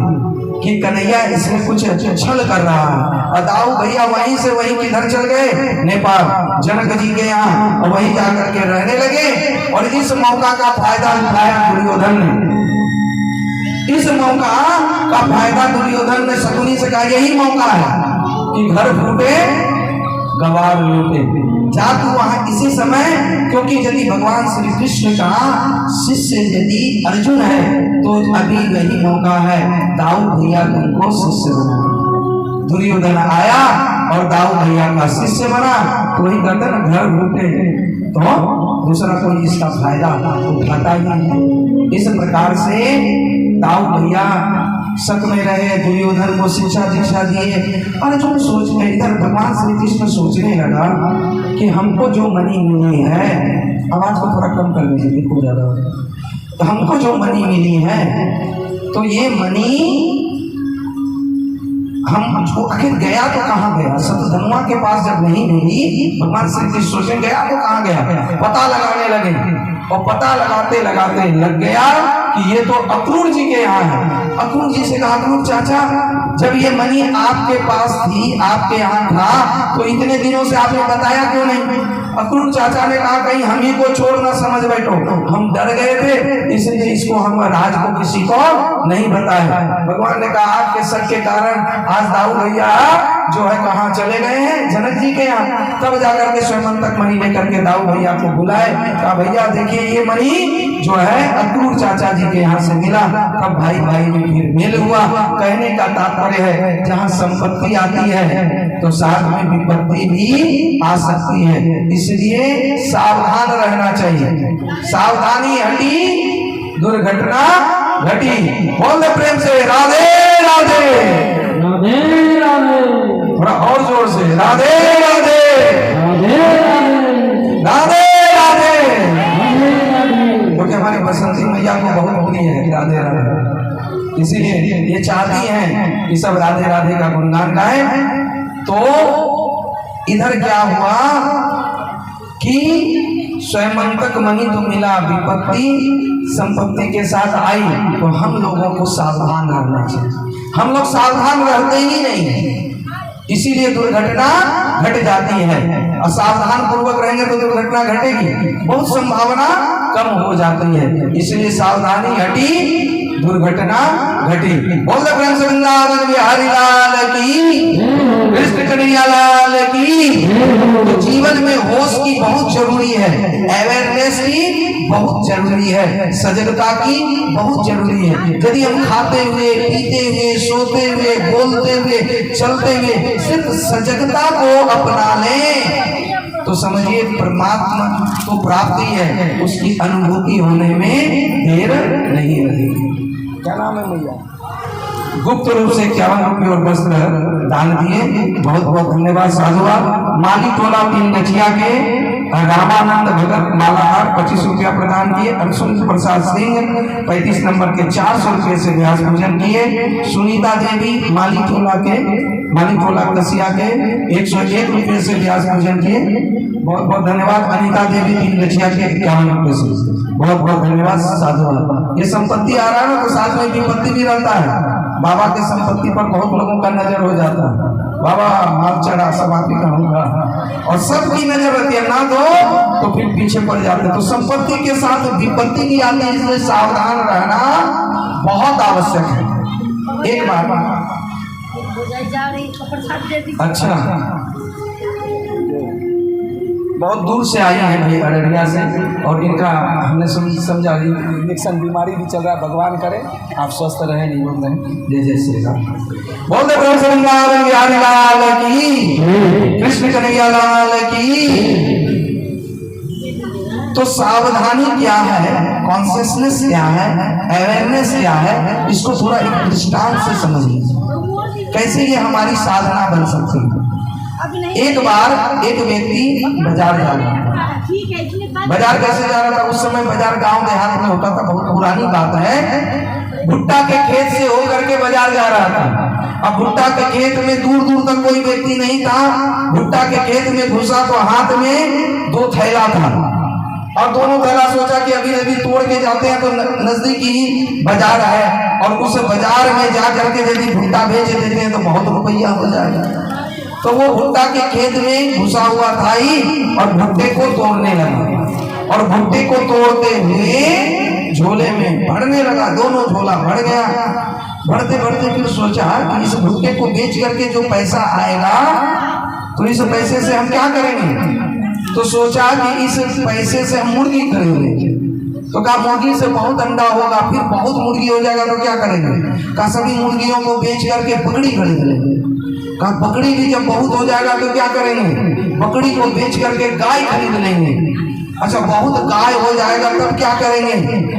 कि कन्हैया इसमें कुछ छल कर रहा है। और दाऊ भैया वहीं से वहीं किधर चल गए, नेपाल जनक जी के यहाँ, और वहीं जाकर के रहने लगे। और इस मौका का फायदा उठाया दुर्योधन ने। इस मौका का फायदा दुर्योधन ने शकुनी से कहा, यही मौका है कि घर फूटे गवार लूटे, जा तू वहां इसी समय, क्योंकि यदि भगवान श्री कृष्ण का शिष्य यदि अर्जुन है तो अभी यही मौका है दाऊ भैया तुमको शिष्य बना। दुर्योधन आया और दाऊ भैया का शिष्य बना, तो वही कहते ना घर फूटे तो दूसरा कोई इसका फायदा उठाता ही नहीं। इस प्रकार से दाऊ भैया शक में रहे, दुर्योधन को शिक्षा दीक्षा दिए। अर्जुन सोच रहे, इधर भगवान श्री कृष्ण सोचने लगा कि हमको जो मनी मिली है, आवाज को थोड़ा कम कर दीजिए, देखो ज्यादा, तो हमको जो मनी मिली है तो ये मनी हम जो आखिर गया तो कहाँ गया, शतधनुआ के पास जब नहीं मिली, भगवान श्री कृष्ण सोचने गया तो कहाँ गया, पता लगाने लगे। और पता लगाते लगाते लग गया कि ये तो अक्रूर जी के यहाँ है। अक्रूर जी से कहा, अक्रूर चाचा जब ये मनी आपके पास थी, आपके यहाँ था, तो इतने दिनों से आपने बताया क्यों नहीं? अक्रूर चाचा ने कहा, कहीं हम ही को चोर ना समझ बैठो, हम डर गए थे इसलिए इसको हम राज को किसी को नहीं बताया। भगवान ने कहा, आपके शक के कारण आज दाऊ भैया जो है कहाँ चले गए हैं, जनक जी के यहाँ। तब जाकर के स्वयं तक मणि लेकर के दाऊ भैया को बुलाए, कहा भैया देखिए ये मणि जो है अक्रूर चाचा जी के यहाँ से मिला। तब भाई भाई में फिर मेल हुआ। कहने का तात्पर्य है, जहाँ संपत्ति आती है तो साथ में विपत्ति भी आ सकती है, इसलिए सावधान रहना चाहिए। सावधानी हटी दुर्घटना घटी। बोल दे प्रेम से राधे राधे, राधे राधे, थोड़ा और जोर से राधे राधे, राधे राधे राधे। क्योंकि हमारी बसंती मैया को बहुत प्रिय है राधे राधे, इसीलिए ये चाहती हैं कि सब राधे राधे का गुणगान गाएं। तो इधर क्या हुआ कि स्वयंतक मणि तो मिला, विपत्ति संपत्ति के साथ आई, तो हम लोगों को सावधान रहना चाहिए। हम लोग सावधान रहते ही नहीं, इसीलिए दुर्घटना घट जाती है। और सावधान पूर्वक रहेंगे तो दुर्घटना घटेगी, बहुत संभावना कम हो जाती है। इसलिए सावधानी हटी दुर्घटना घटी। बोल दे प्रेम से वृंदावन बिहारी लाल की, कृष्ण कन्हैया लाल की। तो जीवन में होश की बहुत जरूरी है, अवेयरनेस की बहुत जरूरी है, सजगता की बहुत जरूरी है। यदि हम खाते हुए, पीते हुए, सोते हुए, बोलते हुए, चलते हुए सिर्फ सजगता को अपना लें तो समझिए परमात्मा तो प्राप्ति है, उसकी अनुभूति होने में देर नहीं लगेगी। क्या नाम है भैया? गुप्त रूप से 51 रुपये और वस्त्र दान दिए, बहुत बहुत धन्यवाद साधुवाद। माली टोला पिंडचिया के रामानंद भगत मालाहार 25 रुपया प्रदान किए। अंशुल प्रसाद सिंह 35 नंबर के 400 रुपये से व्यास पूजन किए। सुनीता देवी माली टोला कसिया के 101 रुपये से व्यास पूजन किए, बहुत बहुत धन्यवाद। अनिता देवी पिंडचिया के 51 रुपये से बहुत बहुत धन्यवाद साधुवाद। ये संपत्ति आ रहा है ना, तो साथ में विपत्ति भी रहता है। बाबा के संपत्ति पर बहुत लोगों का नजर हो जाता है, बाबा माल चढ़ा सब आप ही का होगा, और सबकी नजर रहती है, ना दो तो फिर पीछे पड़ जाते हैं। तो संपत्ति के साथ विपत्ति भी आती है, इसलिए सावधान रहना बहुत आवश्यक है। एक बार अच्छा, बहुत दूर से आए हैं भाई अररिया से, और इनका हमने समझा इन्फेक्शन बीमारी भी चल रहा है, भगवान करे आप स्वस्थ रहे, नहीं बोल रहे। जय जय श्री राम। बोल दे प्रेम से वृंदावन बिहारी लाल की, कृष्ण कन्हैया लाल की। तो सावधानी क्या है, कॉन्शियसनेस क्या है, अवेयरनेस क्या है, इसको थोड़ा एक दृष्टांत से समझिए कैसे ये हमारी साधना बन सकती है। एक बार एक व्यक्ति बाजार जा रहा था। बाजार कैसे जा रहा था? उस समय बाजार गांव देहात में होता था, बहुत पुरानी बात है। भुट्टा के खेत से होकर के बाजार जा रहा था। अब भुट्टा के खेत में दूर दूर तक कोई व्यक्ति नहीं था। भुट्टा के खेत में घुसा तो हाथ में 2 थैला था। और दोनों पहला सोचा कि अभी अभी तोड़ के जाते हैं तो नजदीकी ही बाजार है और उस बाजार में जा करके यदि भुट्टा बेच देते हैं तो बहुत रुपया हो जाएगा। तो वो भुट्टा के खेत में घुसा हुआ था ही और भुट्टे को तोड़ने लगा और भुट्टे को तोड़ते हुए झोले में भरने लगा। दोनों झोला भर गया। बढ़ते बढ़ते फिर सोचा कि इस भुट्टे को बेच करके जो पैसा आएगा तो इस पैसे से हम क्या करेंगे। तो सोचा कि इस पैसे से हम मुर्गी खरीदेंगे। तो कहा मुर्गी से बहुत अंडा होगा, फिर बहुत मुर्गी हो जाएगा तो क्या करेंगे। कहा सभी मुर्गियों को बेच करके बकरी खरीद लेंगे। कहा बकरी भी जब बहुत हो जाएगा तो क्या करेंगे, बकरी को बेच करके गाय खरीद लेंगे। अच्छा बहुत गाय हो जाएगा तब क्या करेंगे,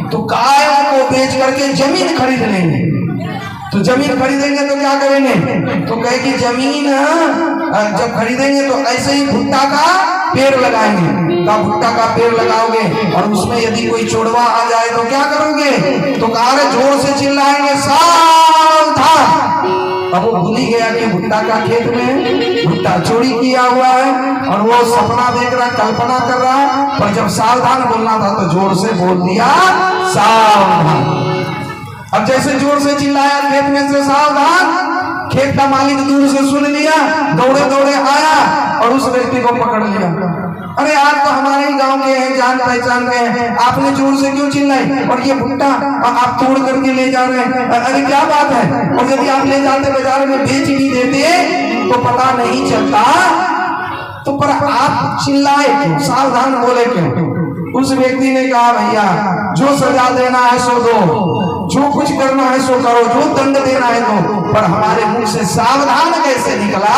तो गायों को बेच करके जमीन खरीद लेंगे। तो जमीन खरीदेंगे तो क्या करेंगे, तो कहे कि जमीन जब खरीदेंगे तो ऐसे ही भुट्टा का पेड़ लगाएंगे। का भुट्टा का पेड़ लगाओगे और उसमें यदि कोई चोरवा आ जाए तो क्या करोगे, तो कहा जोर से चिल्लाएंगे सावधान। अब वो भूल ही गया कि भुट्टा का खेत में भुट्टा चोरी किया हुआ है और वो सपना देख रहा, कल्पना कर रहा। पर जब सावधान बोलना था तो जोर से बोल दिया सावधान। अब जैसे जोर से चिल्लाया खेत में से सावधान, खेत का मालिक दूर से सुन लिया, दौड़े दौड़े आया और उस व्यक्ति को पकड़ लिया। अरे आप तो हमारे ही गांव के हैं, जान पहचान के हैं, आपने जोर से क्यों चिल्लाई और ये भुट्टा आप तोड़ करके ले जा रहे हैं, अरे क्या बात है। और यदि आप ले जाते बाजार में बेच भी देते तो पता नहीं चलता, तो पर आप चिल्लाए क्यों, सावधान बोले क्यों। उस व्यक्ति ने कहा भैया जो सजा देना है सो दो, जो कुछ करना है सो करो, जो दंड देना है दो, पर हमारे मुंह से सावधान कैसे निकला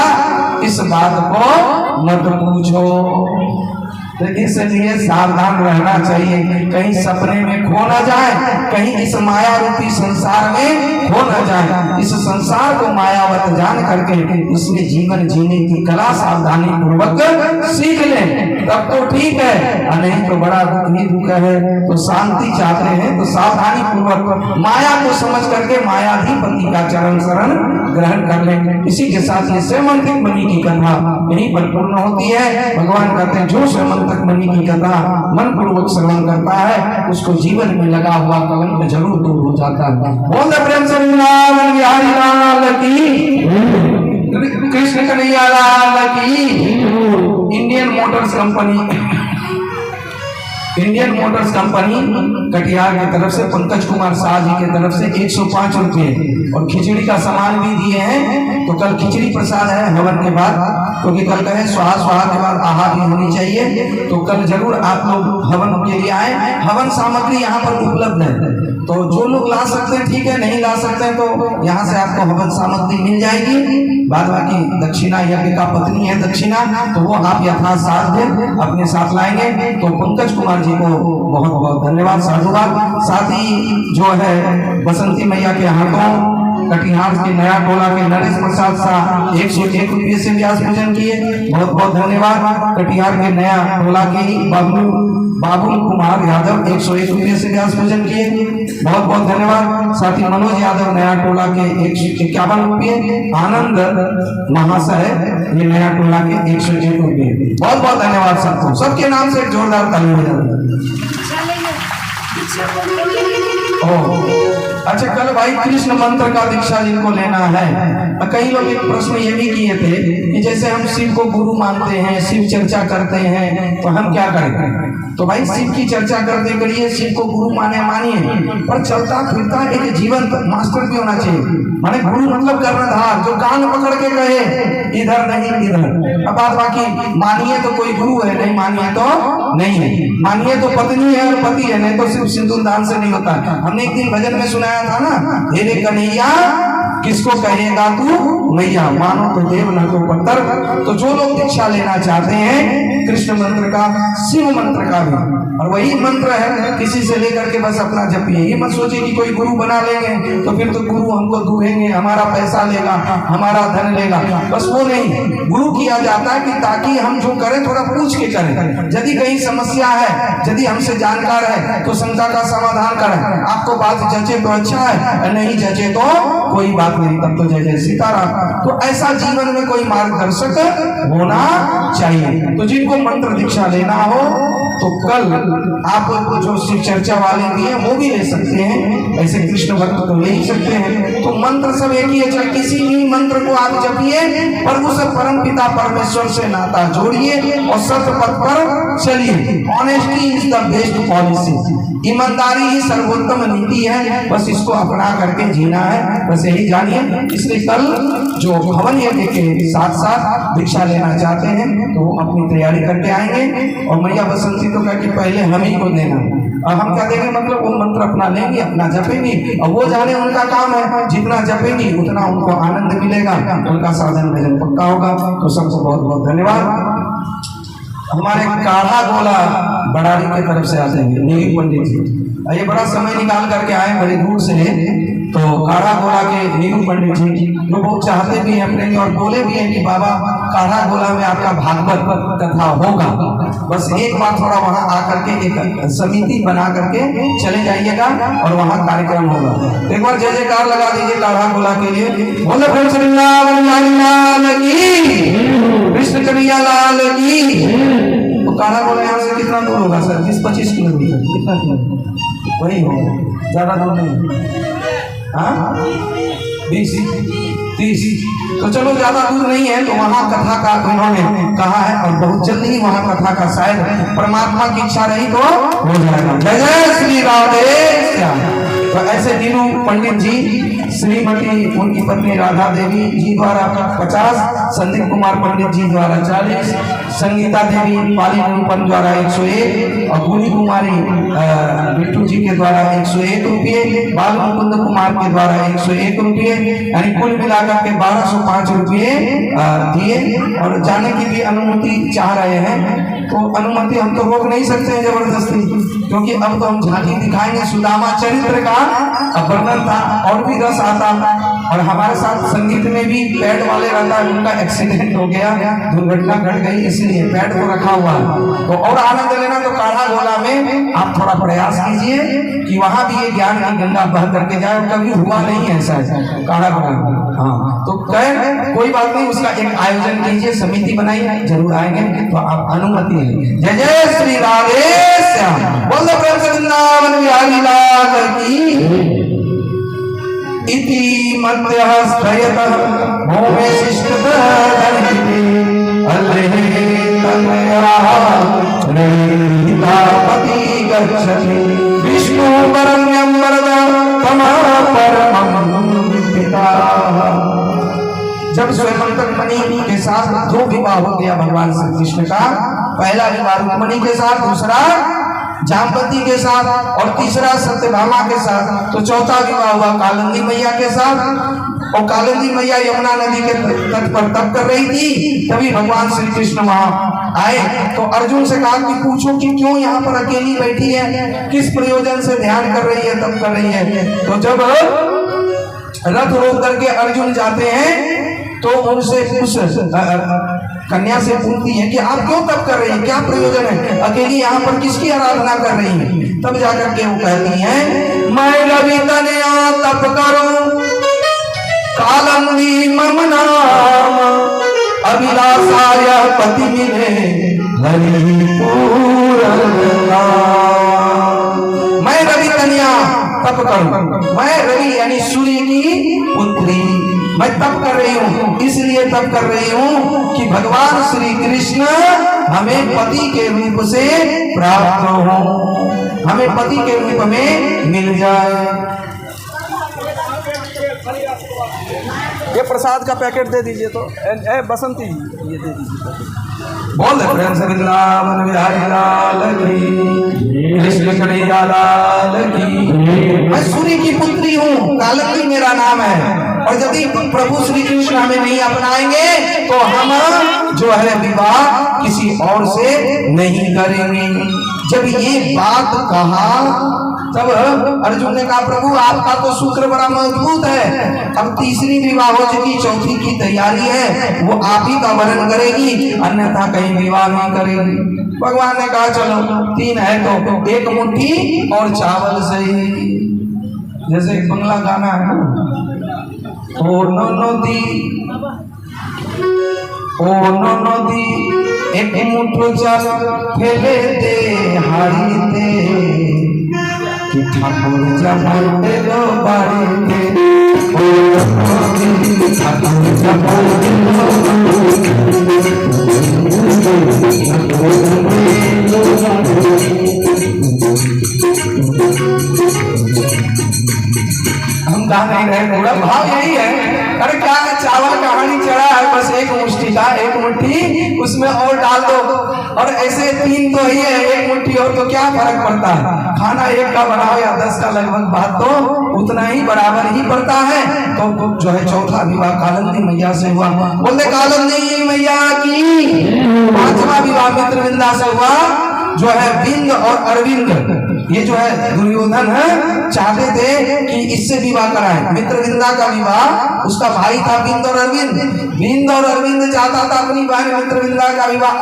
इस बात को मत पूछो। तो इसलिए सावधान रहना चाहिए, कहीं सपने में खो न जाए, कहीं इस माया रूपी संसार में खो न जाए। इस संसार को मायावत जान करके इसलिए जीवन जीने की कला सावधानी पूर्वक सीख ले, तब तो ठीक है। नहीं तो बड़ा दुख ही दुख है। तो शांति चाहते हैं तो सावधानी पूर्वक माया को समझ करके मायाधिपति का चरण शरण ग्रहण कर लें। इसी के साथ ये श्रीमंतिक मणि की कथा यहीं पर पूर्ण होती है। भगवान कहते हैं जो श्रीमंतिक मणि की कथा मन पूर्वक श्रवण करता है उसको जीवन में लगा हुआ कलंक जरूर दूर हो जाता है। बोल प्रेम से बिहारी लाल की, कृष्ण कन्हैया लाल की। इंडियन मोटर्स कंपनी कटिहार की तरफ से पंकज कुमार शाह जी की तरफ से 105 रुपये और खिचड़ी का सामान भी दिए हैं। तो कल खिचड़ी प्रसाद है हवन के बाद, क्योंकि कल कहे स्वाहा स्वाहा के बाद आहा भी होनी चाहिए। तो कल जरूर आप लोग हवन के लिए आए। हवन सामग्री यहाँ पर उपलब्ध है, तो जो लोग ला सकते हैं ठीक है, नहीं ला सकते हैं तो यहाँ से आपको हवन सामग्री मिल जाएगी। बाद बाकी दक्षिणा यज्ञ का पत्नी है दक्षिणा, तो वो आप यथासाध्य अपने साथ लाएंगे। तो पंकज कुमार जी को बहुत बहुत धन्यवाद, साधुवाद। साथ ही जो है बसंती मैया के हाथों कटिहार के नया टोला के नरेश प्रसाद शाह 101 रुपये से व्यास पूजन किए, बहुत बहुत धन्यवाद। कटिहार के नया टोला के बाबुल कुमार यादव 101 रुपये से व्यास पूजन किए, बहुत बहुत धन्यवाद। साथ ही मनोज यादव नया टोला के 151 रुपये, आनंद महाशय ये नया टोला के 101 रुपये, बहुत बहुत धन्यवाद सबको। सबके नाम से एक जोरदार ताली बजाइए। अच्छा कल भाई कृष्ण मंत्र का दीक्षा जिनको लेना है, कई लोग एक प्रश्न ये भी किए थे कि जैसे हम शिव को गुरु मानते हैं, शिव चर्चा करते हैं, तो हम क्या करें। तो भाई शिव की चर्चा करते करिए, शिव को गुरु मानिए, पर चलता फिरता एक जीवंत मास्टर भी होना चाहिए। माने गुरु मतलब कर्णधार, जो कान पकड़ के कहे इधर नहीं इधर। अब बात बाकी मानिए तो कोई गुरु है, नहीं मानिए तो नहीं है। मानिए तो पत्नी है और पति है, नहीं तो सिर्फ सिंदूर दान से नहीं होता। हमने एक दिन भजन में सुनाया था ना, हेरे कन्हैया किसको कहेगा तू मैया, मानो तो देव न तो पत्थर। तो जो लोग दीक्षा लेना चाहते हैं कृष्ण मंत्र का, शिव मंत्र का भी, और वही मंत्र है, किसी से लेकर के बस अपना जपिए। ये मत सोचिए कि कोई गुरु बना लेंगे तो फिर तो गुरु हमको दूहेंगे, हमारा पैसा लेगा, हमारा धन लेगा, बस वो नहीं। गुरु किया जाता है कि ताकि हम जो करें थोड़ा पूछ के करें। यदि कहीं समस्या है, यदि हमसे जानकार है तो शंका का समाधान करें। आपको बात जचे तो अच्छा है, नहीं जचे तो कोई बात मेरी, तब तो जय जय सीताराम। तो ऐसा जीवन में कोई मार्गदर्शक होना चाहिए। तो जिनको मंत्र दीक्षा लेना हो तो कल आप जो शिव चर्चा वाले भी हैं वो भी ले सकते हैं, ऐसे कृष्ण भक्त तो ले ही सकते हैं। तो मंत्र सब एक ही है, चाहे किसी भी मंत्र को आप जपिए, पर उस परम पिता परमेश्वर से नाता जोड़िए और सत्य पथ पर चलिए। Honesty is the best policy, ईमानदारी ही सर्वोत्तम नीति है, बस इसको अपना करके जीना है, बस यही जानिए। इसलिए कल जो भवन यज्ञ के साथ साथ दीक्षा लेना चाहते हैं तो अपनी तैयारी करके आएंगे। और मैया बसंती तो कहती पहले हम ही को देना, और हम क्या देंगे, मतलब वो मंत्र अपना लेंगे, अपना जपेंगे, और वो जाने उनका काम है, जितना जपेंगे उतना उनको आनंद मिलेगा, उनका साधन भजन पक्का होगा। तो सबको बहुत बहुत धन्यवाद। हमारे काढ़ा गोला बड़ारी की तरफ से आते हैं नीलू पंडित जी, ये बड़ा समय निकाल करके आए बड़े दूर से। तो काढ़ा गोला के नीलू पंडित जी जो बहुत चाहते भी हैं अपने, और बोले भी हैं कि बाबा काढ़ा गोला में आपका भागवत कथा होगा, बस एक बार थोड़ा वहां आकर के एक समिति बना करके चले जाइएगा और वहां कार्यक्रम होगा। एक बार जय जयकार लगा दीजिए काढ़ा गोला के लिए। बोले कृष्ण कन्हैया लाल की। तो काढ़ा गोला यहाँ से कितना दूर होगा सर? 20-25 किलोमीटर, कितना किलोमीटर वही होगा, ज्यादा दूर नहीं। हाँ 20-30। तो चलो ज्यादा दूर नहीं है, तो वहाँ कथा का उन्होंने कहा है, और बहुत जल्दी ही वहाँ कथा का शायद परमात्मा की इच्छा रही तो हो जाएगा। जय जय श्री राधे। तो ऐसे नीलू पंडित जी, श्रीमती उनकी पत्नी राधा देवी जी द्वारा 50, संदीप कुमार पंडित जी द्वारा 40, संगीता देवी पाली निरूपण द्वारा 101, और गुनी कुमारी बिट्टू जी के द्वारा 101 रुपये, बाल मुकुंद कुमार के द्वारा 101 रुपये, यानी कुल मिलाकर के 1205 रुपये दिए। और जाने की भी अनुमति चाह रहे हैं, तो अनुमति हम तो रोक नहीं सकते हैं जबरदस्ती, क्योंकि अब तो हम झांकी दिखाएंगे सुदामा चरित्र का वर्णन था, और भी रस आता। और हमारे साथ संगीत में भी पैड वाले रहता है, उनका एक्सीडेंट हो गया, दुर्घटना घट गई, इसलिए पैड को रखा हुआ है। तो और आनंद लेना तो काढ़ा गोला में आप थोड़ा प्रयास कीजिए कि वहां भी ये ज्ञान की गंगा बह करके जाए। कभी हुआ नहीं है ऐसा काढ़ा गोला। हाँ तो कह कोई बात नहीं, उसका एक आयोजन कीजिए, समिति बनाइए, जरूर आएंगे। तो आप अनुमति है। जय जय श्री राधे श्याम। बोलो प्रेम से वृंदावन बिहारी लाल की। इति मध्यस्थयतः भूमे शिष्टधनिते अल्लेः तन्मयः नीतापति गच्छति विष्णु वरण्यं वरदं तमः परमं पिता। जब स्वयं मणि के साथ 2 विवाह हो गया भगवान श्री कृष्ण का, पहला विवाह रुक्मिणी के साथ, दूसरा जामवती के साथ, और तीसरा सत्यभामा के साथ। तो चौथा विवाह हुआ कालिंदी मैया के साथ। और कालिंदी मैया यमुना नदी के तट पर तप कर रही थी, तभी भगवान श्री कृष्ण वहां आए। तो अर्जुन से कहा कि पूछो कि क्यों यहाँ पर अकेली बैठी है, किस प्रयोजन से ध्यान कर रही है, तप कर रही है। तो जब रथ रोक करके अर्जुन जाते हैं तो उनसे उस कन्या से पूछती है कि आप क्यों तप कर रही हैं, क्या प्रयोजन है, अकेली यहाँ पर किसकी आराधना कर रही हैं। तब जाकर के वो कहती हैं, मैं रवि तनया तप करूं, कालिंदी मम नाम, अभिलाषाय पति मिले हरि पूरन नाम। मैं रवि तनया तप करूं, मैं रवि यानी सूर्य की पुत्री, मैं तप कर रही हूँ, इसलिए तप कर रही हूँ कि भगवान श्री कृष्ण हमें पति के रूप से प्राप्त हो, हमें पति के रूप में मिल जाए। ये प्रसाद का पैकेट दे दीजिए। तो बसंती ये दे दीजिए। बोल प्रेम से वृंदावन बिहारी लाल की, कृष्ण कन्हैया लाल की। मैं सूर्य की पुत्री हूँ, कालिंदी मेरा नाम है, और यदि प्रभु श्री कृष्ण हमें नहीं अपनाएंगे तो हम जो है विवाह किसी और से नहीं करेंगे। जब ये बात कहा तब अर्जुन ने कहा, प्रभु आपका तो सूत्र बड़ा मजबूत है, अब तीसरी विवाह हो चुकी, चौथी की तैयारी है, वो आप ही का वर्ण करेगी, अन्यथा कहीं विवाह नहीं करेगी। भगवान ने कहा चलो 3 है तो 1 मुट्ठी और चावल सही। जैसे एक बंगला गाना है ना, ओ नदी एक मुठो जल फेले दे हारी दे कि ठाकुर जमाते लो बारी दे। ओ नदी ठाकुर जमाते लो हम गा नहीं रहे, पूरा भाव यही है। अरे क्या चावल कहानी चढ़ा है, बस एक मुट्ठी का, एक मुट्ठी उसमें और डाल दो, और ऐसे 3 तो ही है, एक मुट्ठी और तो क्या फर्क पड़ता है। खाना 1 का बनाओ या 10 का, लगभग बात तो उतना ही बराबर ही पड़ता है। तो जो है चौथा विवाह कालंदी मैया से हुआ, बोलते कालंदी मैया की। 5वां विवाह मित्रविंदा से हुआ, जो है बिंद और अरविंद। ये जो है दुर्योधन है चाहते थे कि इससे विवाह कराए। मित्रविंदा का विवाह उसका भाई था बिंद और अरविंद। बिंद और अरविंद चाहता था अपनी बहन मित्रविंदा का विवाह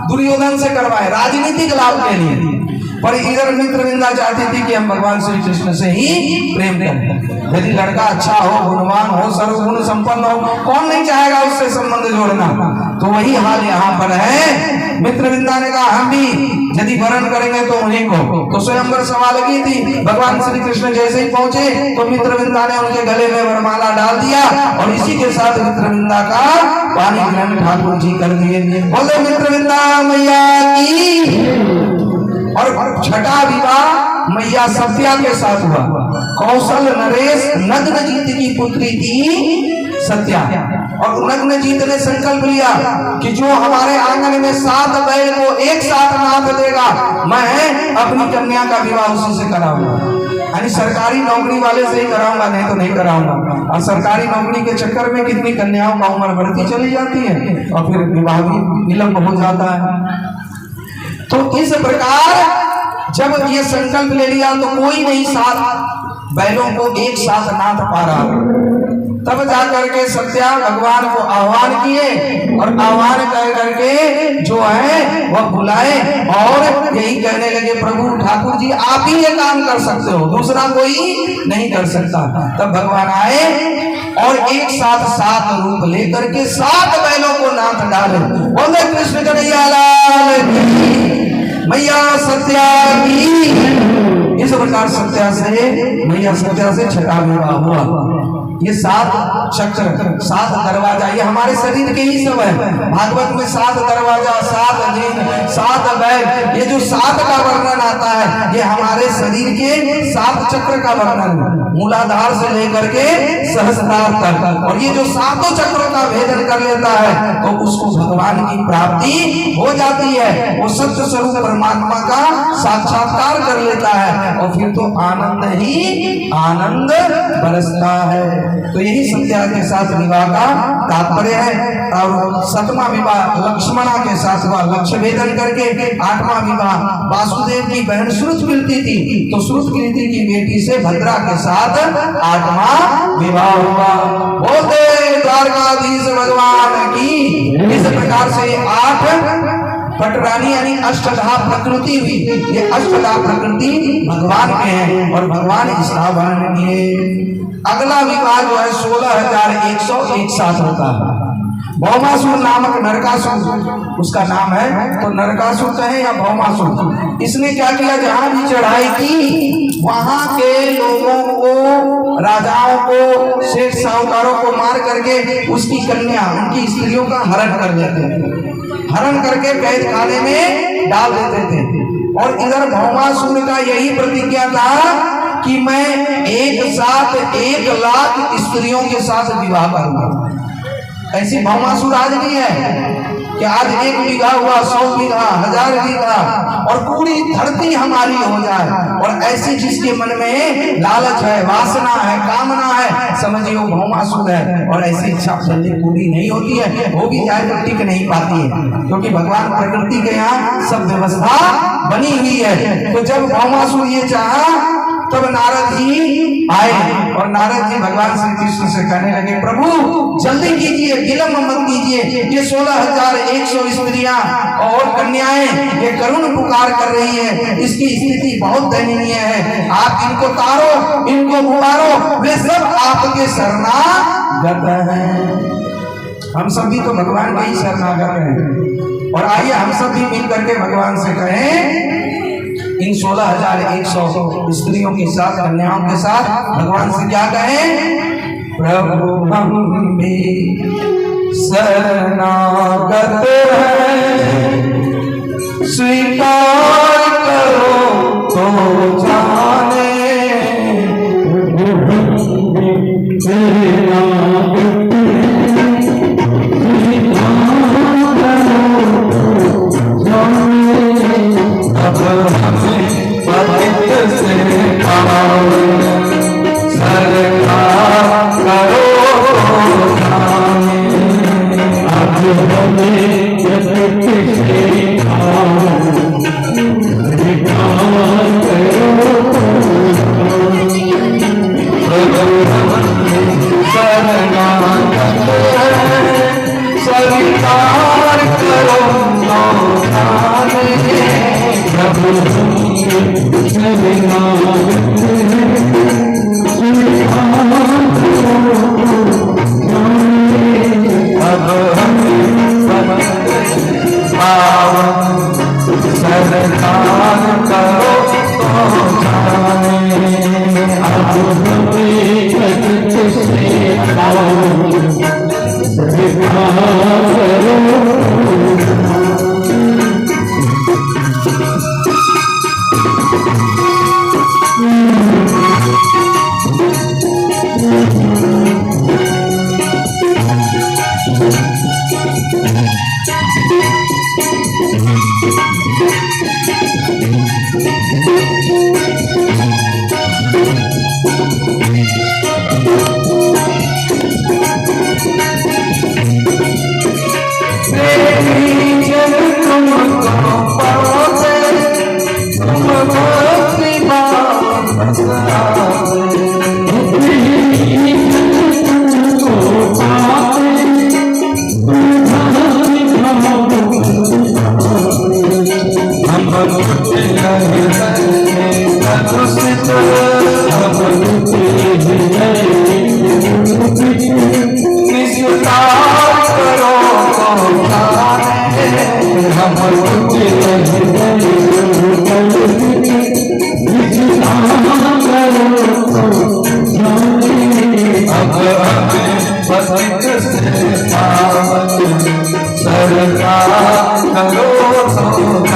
दुर्योधन से करवाए राजनीतिक लाभ के लिए, पर इधर मित्रविंदा चाहती थी कि हम भगवान श्री कृष्ण से ही प्रेम करें। यदि लड़का अच्छा हो, गुणवान हो, सर्वगुण संपन्न हो, कौन नहीं चाहेगा उससे संबंध जोड़ना। तो वही हाल यहाँ पर है। मित्रविंदा ने कहा हम भी यदि वरण करेंगे तो उन्हीं को। तो स्वयंवर सभा लगी थी, भगवान श्री कृष्ण जैसे ही पहुंचे तो मित्रविंदा ने उनके गले में वरमाला डाल दिया, और इसी के साथ मित्रविंदा का पानी ग्रहण ठाकुर जी कर दिए। बोले मित्रविंदा मैया की। और 6ठा विवाह मैया सत्या के साथ हुआ। कौशल नरेश नग्नजीत की पुत्री थी सत्या, और नग्नजीत ने संकल्प लिया कि जो हमारे आंगन में 7 बैल को एक साथ नाथ देगा, मैं अपनी कन्या का विवाह उसी से कराऊंगा। यानी सरकारी नौकरी वाले से ही कराऊंगा, नहीं तो नहीं कराऊंगा। और सरकारी नौकरी के चक्कर में कितनी कन्याओं का उम्र बढ़ती चली जाती है, और फिर विवाह भी विलंब हो जाता है। तो इस प्रकार जब ये संकल्प ले लिया तो कोई नहीं 7 बैलों को एक साथ नाथ पा रहा। तब जाकर के सत्या भगवान को आह्वान किए, और आह्वान कर करके जो है वह बुलाए, और यही कहने लगे प्रभु ठाकुर जी आप ही ये काम कर सकते हो, दूसरा कोई नहीं कर सकता। तब भगवान आए और एक साथ 7 रूप लेकर के 7 बैलों को नाथ डाले। बोले कृष्ण कन्हैया लाल की, मैया सत्या की। इस प्रकार सत्या से मैया सत्या से 6ठा विवाह हुआ। ये 7 चक्र, 7 दरवाजा, ये हमारे शरीर के ही सब है। भागवत में 7 दरवाजा, 7 दिन, 7 बैल, ये जो 7 का वर्णन आता है ये हमारे शरीर के 7 चक्र का वर्णन है, मूलाधार से लेकर के सहस्त्रार तक। और ये जो 7 चक्रों का भेदन कर लेता है तो उसको भगवान की प्राप्ति हो जाती है। वो सत्य स्वरूप परमात्मा का साक्षात्कार कर लेता है, और फिर तो आनंद ही आनंद बरसता है। तो यही सत्या के साथ विवाह का तात्पर्य है। और 7वां विवाह लक्ष्मणा के साथ हुआ, लक्ष्य भेदन करके। 8वां विवाह वासुदेव की बहन श्रुत मिलती थी, तो श्रुत कीर्ति की बेटी से भद्रा के साथ 8वां विवाह हुआ। बोलते द्वारकाधीश भगवान की। इस प्रकार से 8 पटरानी यानी अष्टधा प्रकृति हुई। ये अष्टधा प्रकृति भगवान के हैं, और भगवान इसका वर्णन किए। अगला विवाह जो है 16,100 एक साथ होता है। भौमासुर नामक नरकासुर उसका नाम है, तो नरकासुर कहें या भौमासुर, इसने क्या किया, जहां भी चढ़ाई की वहां के लोगों को, राजाओं को, सेठ साहूकारों को मार करके उसकी कन्या, उनकी स्त्रियों का हरण कर लेते थे। हरण करके कैद खाने में डाल देते थे। और इधर भौमासुर का यही प्रतिज्ञा था कि मैं एक साथ 1 लाख स्त्रियों के साथ विवाह करूंगा। ऐसी भौमासुर आज नहीं है कि आज 1 बीघा हुआ, 100 बीघा, 1000 बीघा, और पूरी धरती हमारी हो जाए। और ऐसी जिसके मन में लालच है, वासना है, कामना है, समझिए वो भौमासुर है। और ऐसी इच्छा जल्दी पूरी नहीं होती है, वो भी जाए तो टिक नहीं पाती है, क्योंकि भगवान प्रकृति के यहाँ सब व्यवस्था बनी हुई है। तो जब भौमासुर ये चाहा तब नारद जी आए, और नारद जी भगवान श्री कृष्ण से कहने लगे प्रभु जल्दी कीजिए, विलंब मत कीजिए। ये 16,100 स्त्रियां और कन्याएं ये करुण पुकार कर रही है, इसकी स्थिति बहुत दयनीय है। आप इनको तारो, इनको पुकारो, वे सब आपके शरणागत शरणागत हैं। हम सब भी तो भगवान के ही शरणागत हैं। और आइए हम सब भी मिल करके भगवान से कहें, इन 16,100 स्त्रियों के साथ, कन्याओं के साथ भगवान से क्या कहें? प्रभु हम भी शरणागत हैं, स्वीकार करो तो जाने। अब हमें पवित्र से सरकार करो तो जाने। अब हमें पवित्र से स्वीकार करो तो जाने। अब सरकार करो तो जाने।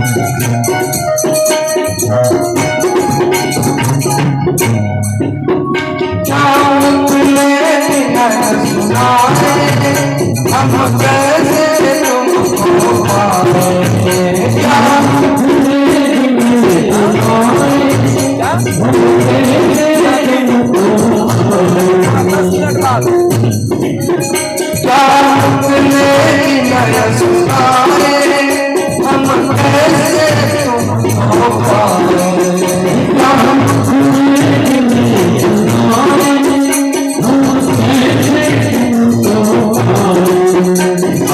Thank you. हम कैसे तुमको पाएंगे, क्या तुमने नया सुनाए, हम कैसे तुमको पाएंगे,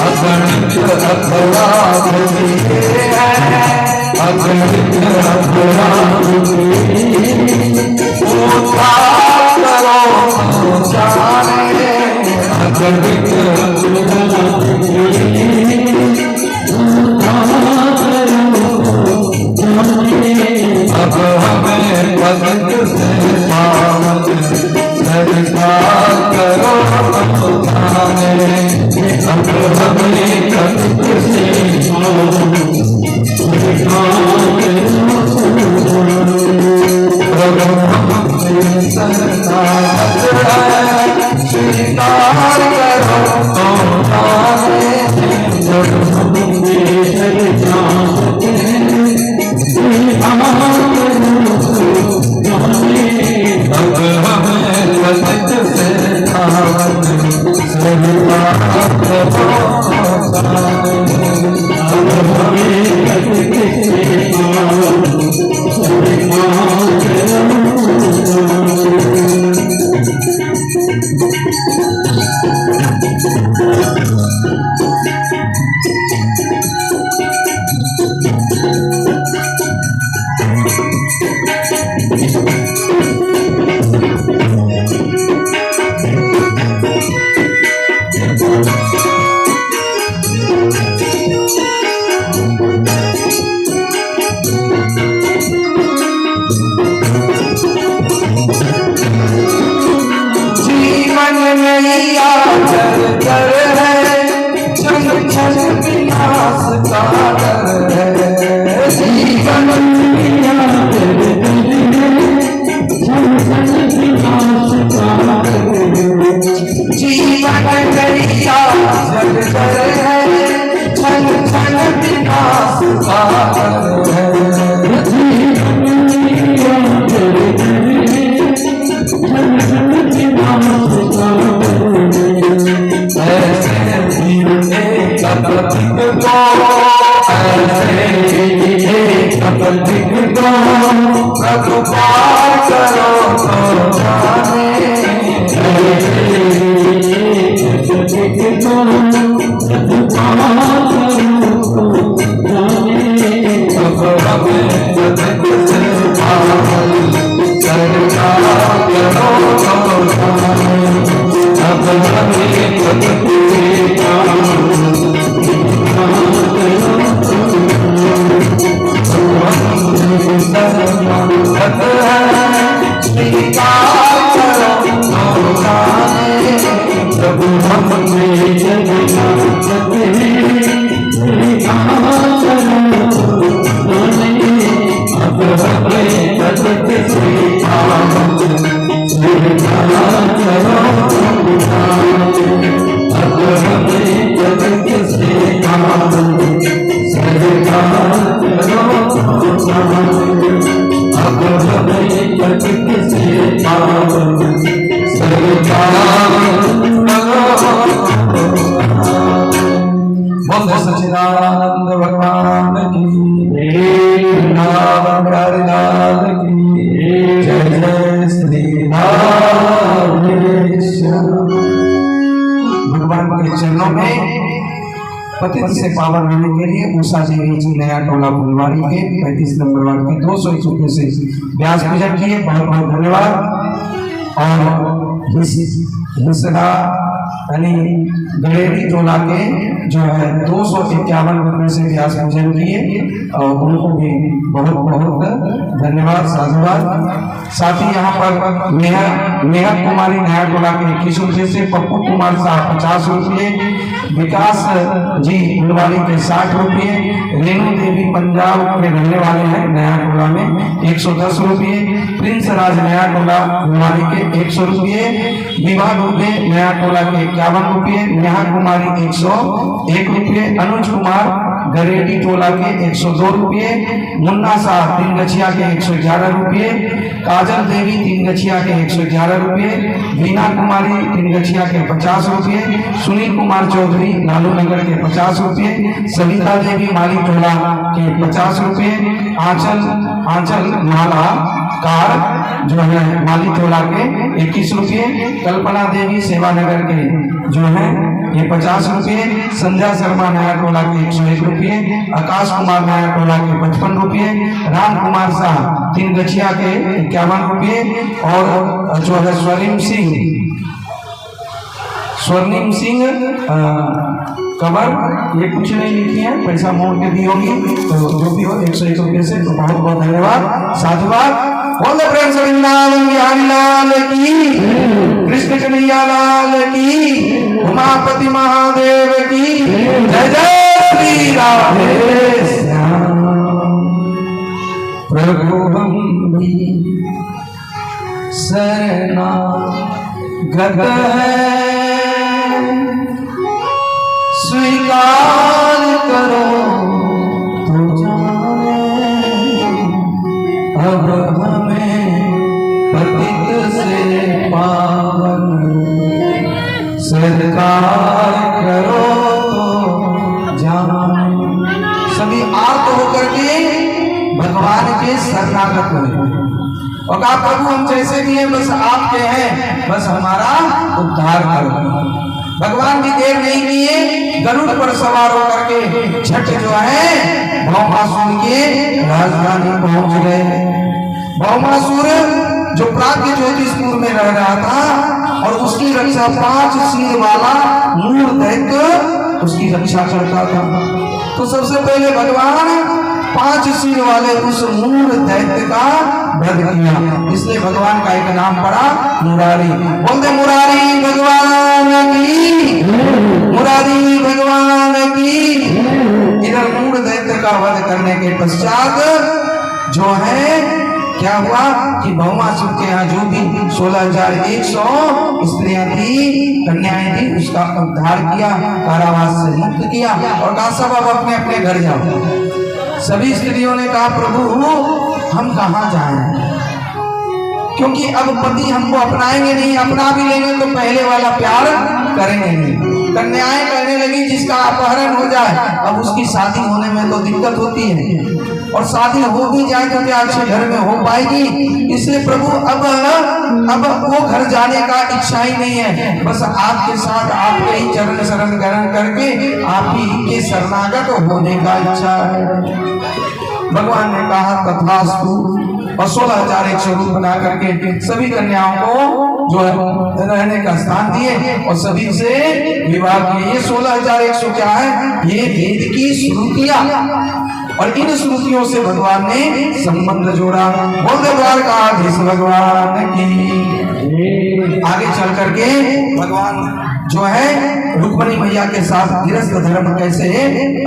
अगणित अपराध किए हैं, अगणित अपराध उद्धार करो जाने, अगणित अब हमें पवित्र से पावन सरकार करो जाने, अब हमें पवित्र से स्वीकार करो सच्चिदानंद भगवान की नाम लाल की जय जय श्री भगवान के चरणों में पतित से पावन होने के लिए उषा देवी जी नया टोला फुलवारी के 35 नंबर वार्ड के 200 रुपये से व्यास पूजन किए, बहुत बहुत धन्यवाद। और हिसड़ा यानी गड़ेरी टोला के जो है 251 रुपये से व्यास पूजन किए और उनको भी बहुत बहुत धन्यवाद साधुवाद। साथ ही यहाँ पर नेहत कुमारी नया टोला के 21 रुपये से, पप्पू कुमार साहब 50 रुपये, विकास जी फुलवारी के 60 रुपये, रेणु देवी पंजाब के रहने वाले हैं नया टोला में 110 रुपये, प्रिंस राज नया टोला फुलवारी के 100 रुपये, विवाह दुबे नया टोला के 51 रुपये, नेहा कुमारी 101 रुपये, अनुज कुमार गरेटी टोला के 102 रुपये, मुन्ना साहब तीन गछिया के 111 रुपये, काजल देवी तीन गछिया के 111 रुपये, वीना कुमारी तीन गछिया के 50 रुपये, सुनील कुमार चौधरी लालू नगर के 50 रुपये, सविता देवी माली टोला के 50 रुपये, आंचल माला कार जो है माली टोला के 21 रुपये, कल्पना देवी सेवानगर के जो है ये 50 रुपये, संध्या शर्मा नया टोला के 101 रुपये, आकाश कुमार नया टोला के 55 रुपये, राम कुमार शाह तीन गछिया के 51 रुपये और जो है स्वर्णिम सिंह कबर ये कुछ नहीं लिखी है, पैसा मोड़ के दी होगी, तो जो भी हो 101 रुपये से, तो बहुत बहुत धन्यवाद, साधुवाद। बोले प्रेम से वृंदावन बिहारी लाल की, कृष्ण कन्हैया लाल की, उमापति महादेव की जय जय श्री राधे श्याम। प्रभु हम भी शरणागत है, स्वीकार करो तो जाने, अब हमें पतित से पावन सत्कार करो तो जाने। सभी आर्त होकर के भगवान के शरणागत हुए और कहा प्रभु हम जैसे भी हैं बस आपके हैं, बस हमारा उद्धार करो। भगवान भी देर नहीं किए, गरुड़ पर सवार होकर के झट जो है भौमासुर के राजधानी पहुंच गए। भौमासुर जो प्राग्ञ ज्योतिषपुर में रह रहा था और उसकी रक्षा 5 सिर वाला मूर दैत्य उसकी रक्षा करता था। तो सबसे पहले भगवान 5 सिर वाले उस मूर दैत्य का वध किया, इसलिए भगवान का एक नाम पड़ा मुरारी। बोलते मुरारी भगवान की, मुरारी भगवान की। इधर मूर दैत्य का वध करने के पश्चात जो है क्या हुआ कि भौमासुर के यहाँ जो भी 16,100 स्त्रियां थी, कन्याएं थी, उसका उद्धार किया, कारावास से मुक्त किया और कहा सब अब अपने अपने घर जाओ। सभी स्त्रियों ने कहा प्रभु हम कहाँ जाएं, क्योंकि अब पति हमको अपनाएंगे नहीं, अपना भी लेंगे तो पहले वाला प्यार करेंगे नहीं। कन्याएं कहने लगी जिसका अपहरण हो जाए, अब उसकी शादी होने में तो दिक्कत होती है और शादी हो भी जाए तो क्या अच्छे घर में हो पाएगी। इसलिए प्रभु अब वो घर जाने का इच्छा ही नहीं है, बस आपके साथ आपके ही चरण शरण ग्रहण करके आप ही के शरणागत होने का इच्छा है। भगवान ने कहा तथास्तु और 16,100 रूप बना करके सभी कन्याओं को जो है रहने का स्थान दिए और सभी से विवाह किए। ये 16,100 क्या है, ये वेद की श्रुतियां और इन श्रुतियों से भगवान ने संबंध जोड़ा। बोलते द्वारकाधीश भगवान की। आगे चल करके भगवान जो है रुक्मिणी मैया के साथ गृहस्थ धर्म कैसे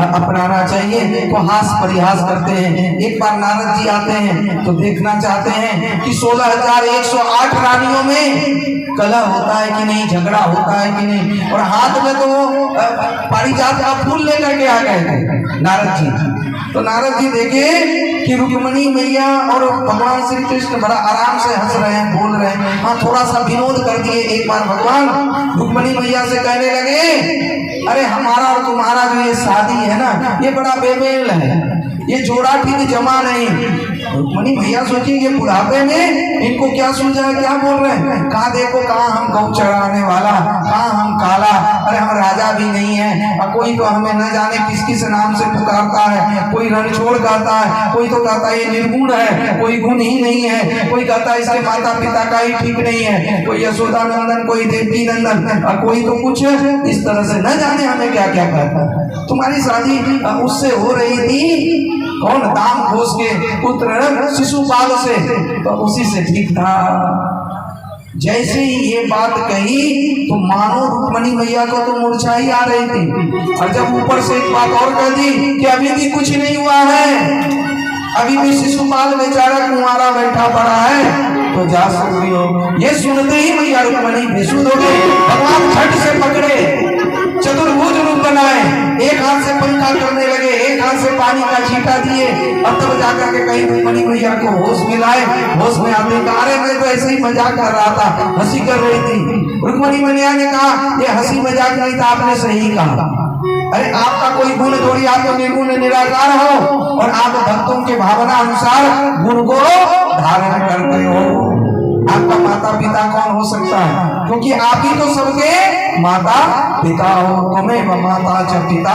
अपनाना चाहिए तो हास परिहास करते हैं। एक बार नारद जी आते हैं तो देखना चाहते हैं कि 16,108 रानियों में कलह होता है कि नहीं, झगड़ा होता है कि नहीं, और हाथ में तो पारिजात का फूल लेकर के आ गए थे नारद जी। तो नारद जी देखे कि रुक्मिणी मैया और भगवान श्री कृष्ण बड़ा आराम से हंस रहे हैं, बोल रहे हैं। हाँ थोड़ा सा विनोद कर दिए। एक बार भगवान रुक्मिणी मैया से कहने लगे अरे हमारा और तुम्हारा जो ये शादी है ना ये बड़ा बेमेल है, ये जोड़ा ठीक जमा नहीं। रुक्मिणी भैया सोचिए ये बुढ़ापे में इनको क्या सूझा है, क्या बोल रहे हैं। कहा देखो कहाँ हम गौ चढ़ाने वाला, कहाँ हम काला, अरे हम राजा भी नहीं है, और कोई तो हमें न जाने किस किस नाम से पुकारता है। कोई रणछोड़ कहता है, कोई तो कहता है ये निर्गुण है, कोई गुण ही नहीं है, कोई कहता है इसके माता पिता का ही ठीक नहीं है, कोई यशोदा नंदन, कोई देवकी नंदन, और कोई तो कुछ इस तरह से न जाने हमें क्या क्या कहता है। तुम्हारी शादी उससे हो रही थी कौन, दाम घोष के पुत्र शिशुपाल से, तो उसी से ठीक था। जैसे ही ये बात कही तो मानो रुक्मिणी मैया को तो मूर्छा ही आ रही थी, और जब ऊपर से एक बात और कह दी कि अभी भी कुछ नहीं हुआ है, अभी भी शिशुपाल बेचारा कुंवारा बैठा पड़ा है, तो जा सकती हो। ये सुनते ही मैया रुक्मणी बेसुध हो गई। भगवान झट से पकड़े, चतुर्भुज रूप बनाए, एक हाथ से पंखा करने लगे, एक हाथ से पानी का छींटा दिए, और तब जाकर के कहीं रुक्मणी मैया को होश मिलाए। होश में आते अरे मैं तो ऐसे ही मजाक कर रहा था, हंसी कर रही थी। रुक्मणी मैया ने कहा ये हंसी मजाक नहीं था, आपने सही कहा। अरे आपका कोई गुण थोड़ी, आप तो निर्गुण निराकार हो और आप भक्तों के भावना अनुसार गुण को धारण करते हो। आपका माता पिता कौन हो सकता है, क्योंकि आप ही तो सबके माता पिता हो। त्वमेव माता च पिता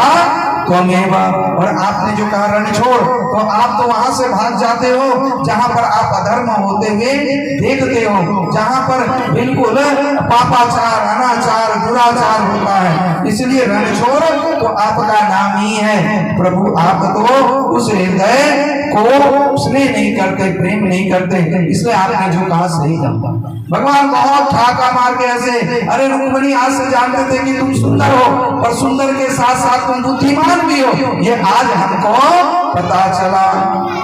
त्वमेव। और आपने जो कहा रण छोड़, तो आप तो वहां से भाग जाते हो जहां पर आप अधर्म होते हुए देखते हो, जहां पर बिल्कुल पापाचार, अनाचार, दुराचार होता है। इसलिए रण छोड़ तो आपका नाम ही है। प्रभु आप तो उस हृदय को स्नेह नहीं करते, प्रेम नहीं करते, इसलिए आपने जो कहा सही कहा। भगवान बहुत ठाका मार के ऐसे, अरे रुक्मणी आज से जानते थे कि तुम सुंदर हो, और सुंदर के साथ साथ तुम बुद्धिमान भी हो, ये आज हमको पता चला।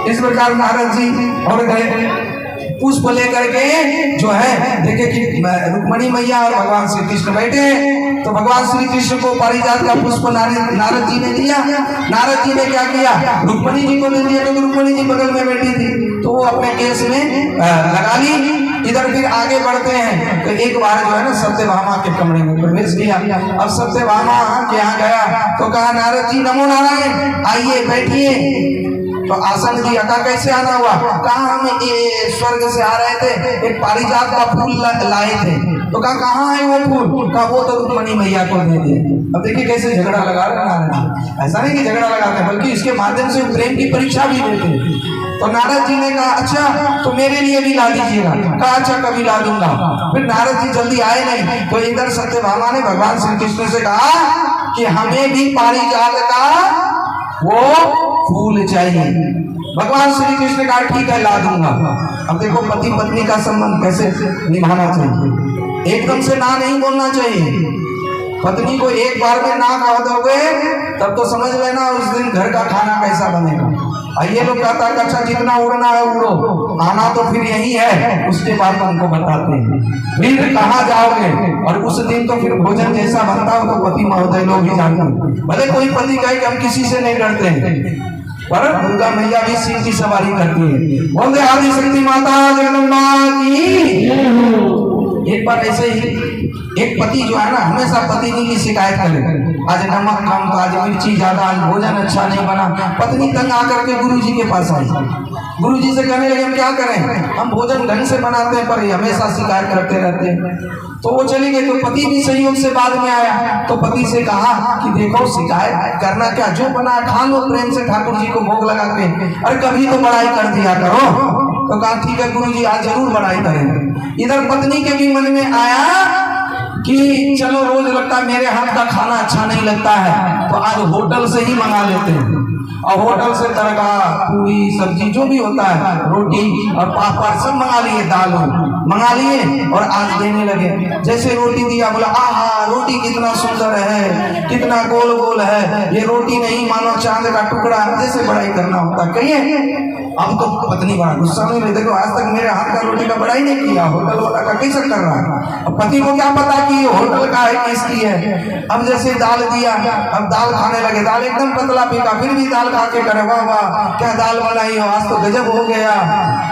इस प्रकार नारद जी और गए पुष्प लेकर के जो है, देखे कि रुक्मणी मैया और भगवान श्री कृष्ण बैठे, तो भगवान श्री कृष्ण को पारिजात का पुष्प नारद जी ने दिया। नारद जी ने क्या किया, रुक्मणी जी को दे दिया, तो रुक्मणी जी बगल में बैठी थी तो वो अपने केस में लगा ली। इधर फिर आगे बढ़ते हैं तो एक बार जो है ना सत्यभामा के कमरे में प्रवेश किया। अब सत्यभामा के यहाँ गया तो कहा नारद जी नमो नारायण, आइए बैठिए। तो आसन दिया। कहा कैसे आना हुआ, कहा हम ये स्वर्ग से आ रहे थे, एक पारिजात का फूल लाए थे। तो कहा कहाँ है वो फूल, कहा वो तो रुक्मणी मैया को दे दिए। अब देखिए कैसे झगड़ा लगा रहे नारद। ऐसा नहीं कि झगड़ा लगाते हैं, बल्कि इसके माध्यम से प्रेम की परीक्षा भी देते हैं। तो नारद जी ने कहा अच्छा तो मेरे लिए भी ला दीजिएगा। कहा अच्छा कभी ला दूंगा। फिर नारद जी जल्दी आए नहीं, तो इधर सत्यभामा ने भगवान श्री कृष्ण से कहा कि हमें भी पारिजात का वो फूल चाहिए। भगवान श्री कृष्ण कहा ठीक है ला दूंगा। अब देखो पति पत्नी का संबंध कैसे निभाना चाहिए, एकदम से ना नहीं बोलना चाहिए। पत्नी को एक बार में ना कह दोगे तब तो समझ लेना उस दिन घर का खाना कैसा बनेगा। ये लोग कहता है अच्छा जितना उड़ना है उड़ो, आना तो फिर यही है, उसके बाद हमको बताते हैं फिर कहाँ जाओगे। और उस दिन तो फिर भोजन जैसा बनता हो तो पति महोदय लोग ही जानते हैं। भले कोई पति कहे कि हम किसी से नहीं डरते हैं, पर दुर्गा मैया भी सिंह की सवारी करती है। बोलते आदि शक्ति माता जगदम्बा की। एक बार ऐसे ही एक पति जो है ना हमेशा पत्नी की शिकायत करे, आज नमक कम, तो आज मिर्ची ज्यादा, आज भोजन अच्छा नहीं बना। पत्नी तंग आकर के गुरुजी के पास आई। गुरुजी से कहने लगे हम क्या करें, हम भोजन ढंग से बनाते हैं पर हमेशा शिकायत करते रहते हैं। तो वो चली गई। तो पति भी सहयोग से बाद में आया, तो पति से कहा कि देखो शिकायत करना क्या, जो बना खा लो प्रेम से ठाकुर जी को भोग लगा के, अरे कभी तो बड़ाई कर दिया करो। तो कहा ठीक है गुरुजी आज जरूर बड़ाई करेंगे। इधर पत्नी के भी मन में आया कि चलो रोज लगता है मेरे हाथ का खाना अच्छा नहीं लगता है, तो आज होटल से ही मंगा लेते हैं। और होटल से तड़का, पूरी, सब्जी जो भी होता है, रोटी और पापड़ सब मंगा लिए, दाल मंगा लिए और आज देने लगे। जैसे रोटी दिया बोला आहा रोटी कितना सुंदर है, कितना गोल गोल है, ये रोटी नहीं मानो चांद का टुकड़ा, जैसे बड़ाई करना होता कहिए। अब तो पत्नी बड़ा गुस्सा में, देखो आज तक मेरे हाथ का रोटी का बड़ाई नहीं किया, होटल वाला का कैसे कर रहा है। अब पति को क्या पता कि ये होटल का है किसकी है। अब जैसे दाल दिया, अब दाल खाने लगे, दाल एकदम पतला पीका, फिर भी दाल खा के करे वाह वाह क्या दाल बनाई हो, आज तो गजब हो गया।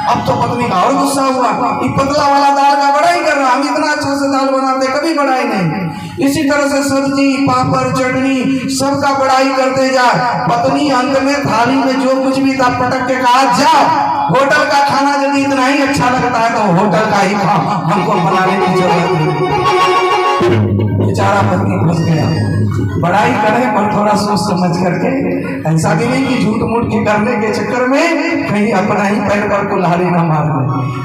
अब तो पत्नी का और गुस्सा हुआ, ये पतला वाला दाल का बड़ाई कर रहा, हम इतना अच्छा से दाल बनाते कभी बड़ाई नहीं। इसी तरह से सब्जी, पापड़, चटनी सबका बड़ाई करते जा। पत्नी अंत में थाली में जो कुछ भी था पटक के कहा जाओ, होटल का खाना यदि इतना ही अच्छा लगता है तो होटल का ही खाओ, हमको बनाने की जरूरत नहीं। बेचारा पत्नी फंस गया। बड़ाई करे पर थोड़ा सोच समझ करके, ऐसा भी नहीं कि झूठ मूठ के करने के चक्कर में कहीं अपना ही पैर पर कुल्हाड़ी न मार दे।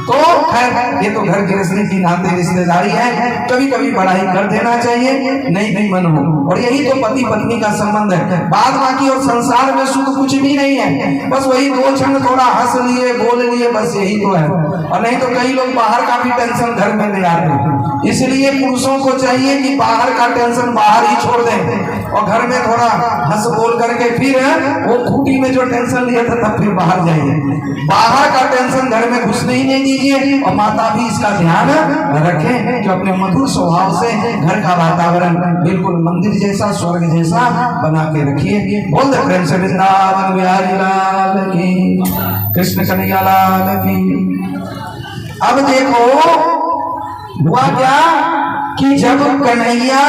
तो खैर ये तो घर गृहस्थी की नाते रिश्तेदारी है, कभी कभी बड़ाई कर देना चाहिए, नहीं भी मन हो। और यही तो पति पत्नी का संबंध है। बाद बाकी और संसार में सुख कुछ भी नहीं है, बस वही दो क्षण थोड़ा हंस लिए, बोल लिए, बस यही तो है। और नहीं तो कई लोग बाहर का भी टेंशन घर में ले आते हैं। इसलिए पुरुषों को चाहिए कि बाहर का टेंशन बाहर ही छोड़ दें और घर में थोड़ा हंस बोल करके फिर वो खूटी में जो टेंशन लिया था तब फिर बाहर जाइए। बाहर का टेंशन घर में घुसने ही नहीं दीजिए और माता भी इसका ध्यान रखें कि अपने मधुर स्वभाव से घर का वातावरण बिल्कुल मंदिर जैसा स्वर्ग जैसा बना के रखिए। बोल दे प्रेम से वृंदावन बिहारी लाल की, कृष्ण कन्हैया लाल की। अब देखो हुआ क्या कि जब कन्हैया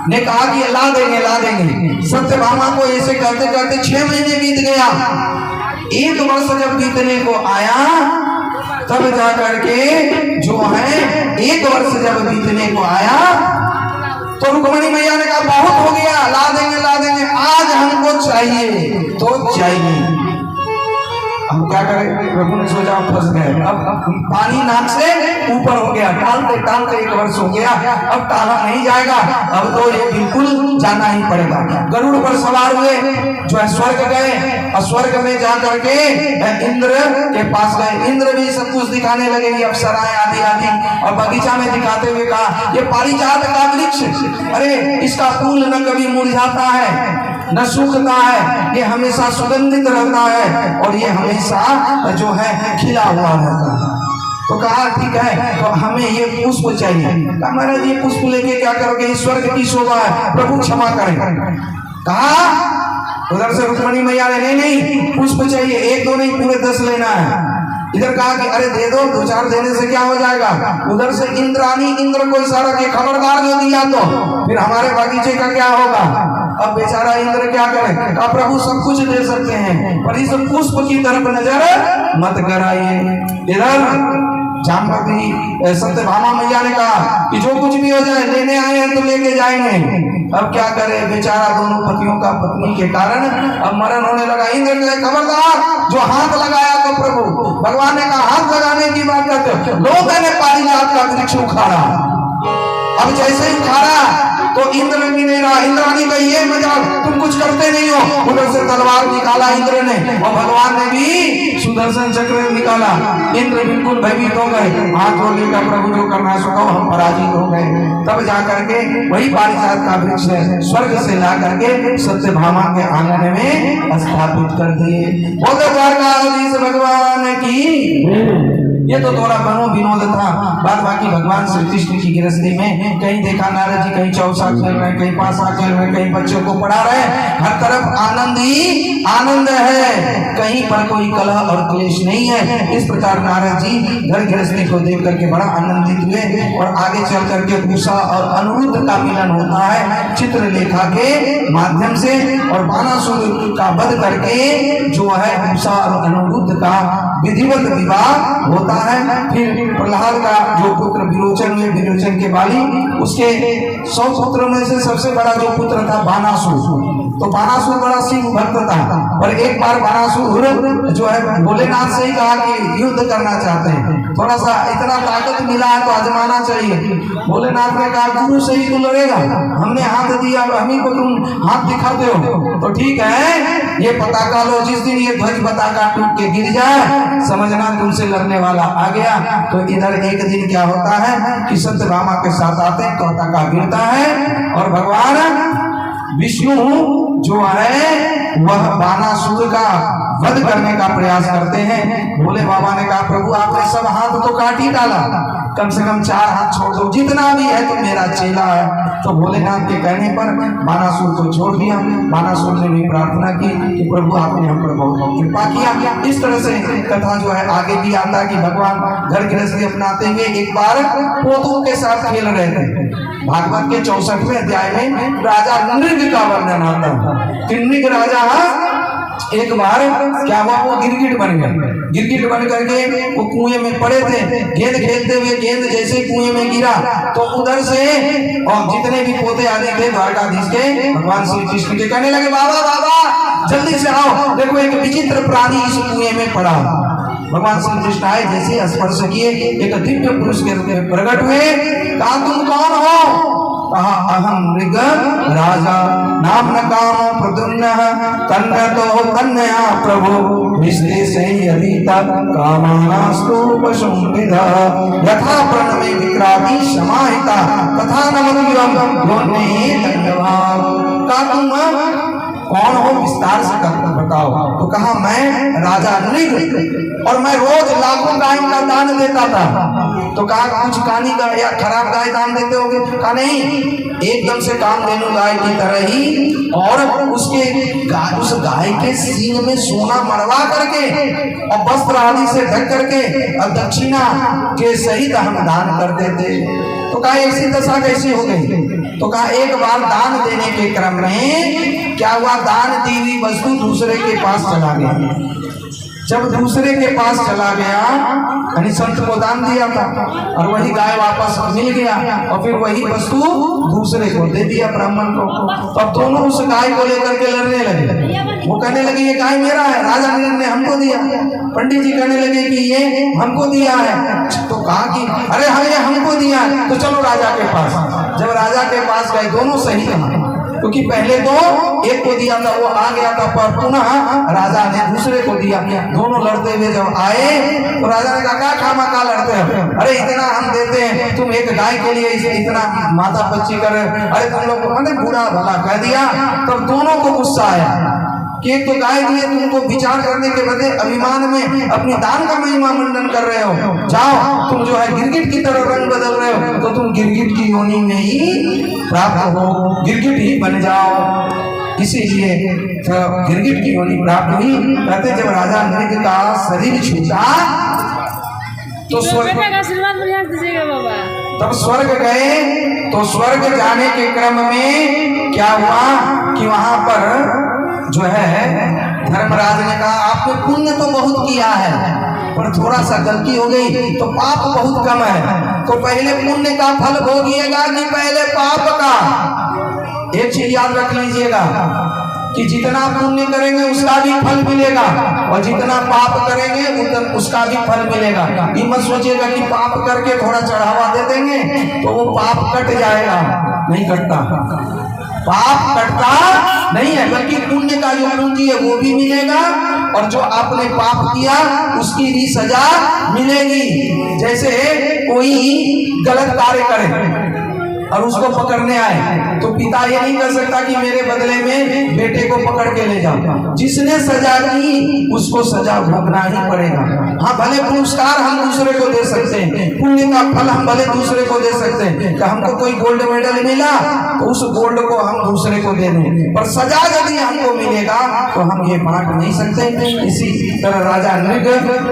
ने कहा कि ला देंगे, सत्यभामा को ऐसे करते करते 6 महीने बीत गया। 1 वर्ष जब बीतने को आया तब जाकर के जो है 1 वर्ष जब बीतने को आया तो रुक्मणी मैया ने कहा बहुत हो गया, ला देंगे, आज हमको चाहिए तो चाहिए। हम क्या करें? प्रभु ने सोचा फंस गए। अब पानी नाक से ऊपर हो गया, टालते 1 वर्ष हो गया, अब टाला नहीं जाएगा, अब तो ये बिल्कुल जाना ही पड़ेगा। गरुड़ पर सवार हुए, जो है स्वर्ग गए और स्वर्ग में जा करके इंद्र के पास गए। इंद्र भी सब कुछ दिखाने लगे, अप्सराएं आदि और बगीचा में दिखाते हुए कहा ये पारिजात का वृक्ष, अरे इसका फूल न कभी मुरझाता है न सूखता है, ये हमेशा सुगंधित रहता है और ये हमेशा जो है खिला हुआ रहता है। तो कहा ठीक है, तो हमें ये पुष्प चाहिए। महाराज ये पुष्प लेके क्या करोगे? स्वर्ग की शोभा है, प्रभु क्षमा करें। कहा उधर से रुक्मणी मैया ने नहीं पुष्प चाहिए, 1-2 नहीं पूरे 10 लेना है। इधर कहा कि अरे दे दो, 2-4 देने से क्या हो जाएगा। उधर से इंद्रानी इंद्र को इशारा के खबरदार जो दिया तो फिर हमारे बगीचे का क्या होगा। अब बेचारा इंद्र क्या करे? कहा प्रभु सब कुछ दे सकते हैं पर इस पुष्प की तरफ नजर मत कराइए। इधर जामवती सत्यभामा मैया ने कहा कि जो कुछ भी हो जाए, लेने आए हैं तो लेके जाएंगे। अब क्या करे बेचारा, दोनों पतियों का पत्नी के कारण अब मरण होने लगा। इंद्र ने खबरदार जो हाथ लगाया तो प्रभु भगवान ने कहा हाथ लगाने की बात करते हो, लोग मैंने पारिजात का वृक्ष उखाड़ा। अब जैसे ही उखाड़ा तो इंद्र भी नहीं रहा। इंद्राणी का ये मजाक, तुम कुछ करते नहीं हो। उधर से तलवार निकाला इंद्र ने और भगवान ने भी सुदर्शन चक्र निकाला। इंद्र बिल्कुल भयभीत हो गए, हाथ जोड़ लेकर प्रभु जो करना सको हम पराजित हो गए। तब जाकर के वही पारिजात का वृक्ष स्वर्ग से ला करके सत्यभामा के आंगन में स्थापित कर दिए। बोले द्वारकाधीश भगवान की। ये तो थोड़ा मनो विनोद था, बाद बाकी भगवान श्री कृष्ण की गृहस्थी में कहीं देखा नारद जी कहीं चौसा खेल रहे, कहीं पासा खेल रहे, कहीं बच्चों को पढ़ा रहे, हर तरफ आनंद ही आनंद है, कहीं पर कोई कलह और क्लेश नहीं है। इस प्रकार नारद जी घर गृहस्थी को देख करके बड़ा आनंदित हुए और आगे चल करके उषा और अनिरुद्ध का मिलन होता है चित्रलेखा के माध्यम से और बानासुर का वध करके जो है उषा और अनिरुद्ध का विधिवत विवाह होता है। फिर प्रहलाद का जो पुत्र विरोचन हुए, विरोचन के बाली उसके 100 पुत्रों में से सबसे बड़ा जो पुत्र था बानासुर। तो बानासुर बड़ा शिव भक्त था, पर एक बार बानासुर जो है भोलेनाथ से ही कहा कि युद्ध करना चाहते हैं, थोड़ा सा इतना ताकत मिला है तो आजमाना चाहिए। भोलेनाथ ने कहा गुरु से ही तो लड़ेगा, हमने हाथ दिया हम ही को तुम हाथ दिखाते हो तो ठीक है, ये पताका लो, जिस दिन ये ध्वज पताका टूट के गिर जाए समझना तुमसे लड़ने वाला आ गया। तो इधर एक दिन क्या होता है कि सत्यभामा के साथ आते हैं, पताका गिरता है और भगवान विष्णु जो है वह बानासुर का वध करने का प्रयास करते हैं। भोले बाबा ने कहा प्रभु आपने सब हाथ तो काट ही डाला, कम से कम 4 हाथ छोड़ दो, जितना भी है तो मेरा चेला है। तो भोलेनाथ के कहने पर बानासुर को छोड़ दिया। बानासुर ने भी प्रार्थना की कि प्रभु आपने हम पर बहुत कृपा किया। इस तरह से कथा जो है आगे भी आता कि भगवान घर गृहस्थी अपनाते हुए एक बार पोतों के साथ खेल रहे थे। भागवत के 64वें अध्याय में राजा नृग का वर्णन आता है कि नृग राजा एक बार क्या हुआ, वो गिरगिट बन गया। गिरगिट बन करके वो कुएं में पड़े थे, गेंद खेलते हुए गेंद जैसे कुएं में गिरा तो उधर से और जितने भी पोते आदि थे द्वारकाधीश के भगवान श्री कृष्ण के कहने लगे बाबा बाबा जल्दी से आओ, देखो एक विचित्र प्राणी इस कुएं में पड़ा। भगवान श्री कृष्ण आए, जैसे स्पर्श किए एक दिव्य पुरुष के रूप में प्रकट हुए। कहा तुम कौन हो? कहा अहम मृग राजा नाम न काम प्रद्युम्न तन्नतो तन्नया प्रभु विस्ते से यदि तत् कामानास्तु पशुंविधा यथा प्रण में विक्रामी समाहिता तथा नमद्युम योने दंडवान। का तुम कौन हो, विस्तार से बताओ। तो कहा मैं राजा नृग और मैं रोज लाखों गाय का दान देता था। तो कहा कुछ कानी गाय या खराब गाय दान देते होगे? कहा नहीं, एकदम से कामधेनु गाय की तरह ही, और उस गाय के सींग में सोना मरवा करके और वस्त्र आदि से ढक करके और दक्षिणा के सहित हम दान करते थे। तो कहा ऐसी दशा कैसी हो गई? तो कहा एक बार दान देने के क्रम में क्या हुआ, दान दी हुई वस्तु दूसरे के पास चला गया। जब दूसरे के पास चला गया, यानी संत को दान दिया था और वही गाय वापस मिल गया और फिर वही वस्तु दूसरे को दे दिया ब्राह्मण को। तब दोनों उस गाय को लेकर के लड़ने लगे। वो कहने लगे ये गाय मेरा है, राजा ने हमको दिया। पंडित जी कहने लगे कि ये हमको दिया है। तो कहा कि अरे हाँ ये हमको दिया है, तो चलो राजा के पास। जब राजा के पास गए, दोनों सही रहा, क्योंकि पहले तो एक को दिया था, वो आ गया था, पर पुनः राजा ने दूसरे को दिया। दोनों लड़ते हुए जब आए तो राजा ने कहा खामा का लड़ते हो, अरे इतना हम देते हैं, तुम एक गाय के लिए इतना माता बच्ची कर, अरे तुम लोग को बुरा भला कह दिया। तब दोनों को गुस्सा आया कि एक तो गाय दिए, तुमको विचार करने के बदले अभिमान में अपनी दान का महिमा मंडन कर रहे हो। जाओ, तुम जो है गिरगिट की तरह रंग बदल रहे हो, तो तुम गिरगिट की योनि में ही प्राप्त हो, गिरगिट ही बन जाओ। इसीलिए गिरगिट की योनि प्राप्त हुई। कहते जब राजा नृग का शरीर छूटा तो स्वर्ग, तब स्वर्ग गए। तो स्वर्ग जाने के क्रम में क्या हुआ कि वहां पर जो है धर्मराज ने कहा आपने पुण्य तो बहुत किया है, पर थोड़ा सा गलती हो गई तो पाप बहुत कम है। तो पहले पुण्य का फल भोगिएगा कि पहले पाप का? एक चीज याद रख लीजिएगा कि जितना पुण्य करेंगे उसका भी फल मिलेगा और जितना पाप करेंगे उसका भी फल मिलेगा। ये मत सोचिएगा कि पाप करके थोड़ा चढ़ावा दे देंगे तो वो पाप कट जाएगा, नहीं कटता। पाप कटता नहीं है, बल्कि पुण्य का जो पूंजी है वो भी मिलेगा और जो आपने पाप किया उसकी भी सजा मिलेगी। जैसे कोई गलत कार्य करे और उसको पकड़ने आए तो पिता ये नहीं कर सकता कि मेरे बदले में बेटे को पकड़ के ले जाओ। जिसने सजा की उसको सजा भोगना ही पड़ेगा। हाँ, भले पुरस्कार हम दूसरे को दे सकते हैं, पुण्य का फल हम भले दूसरे को दे सकते हैं कि हमको कोई गोल्ड मेडल मिला तो उस गोल्ड को हम दूसरे को दे दें, पर सजा यदि हमको मिलेगा तो हम ये बांट नहीं सकते। इसी तरह राजा नृग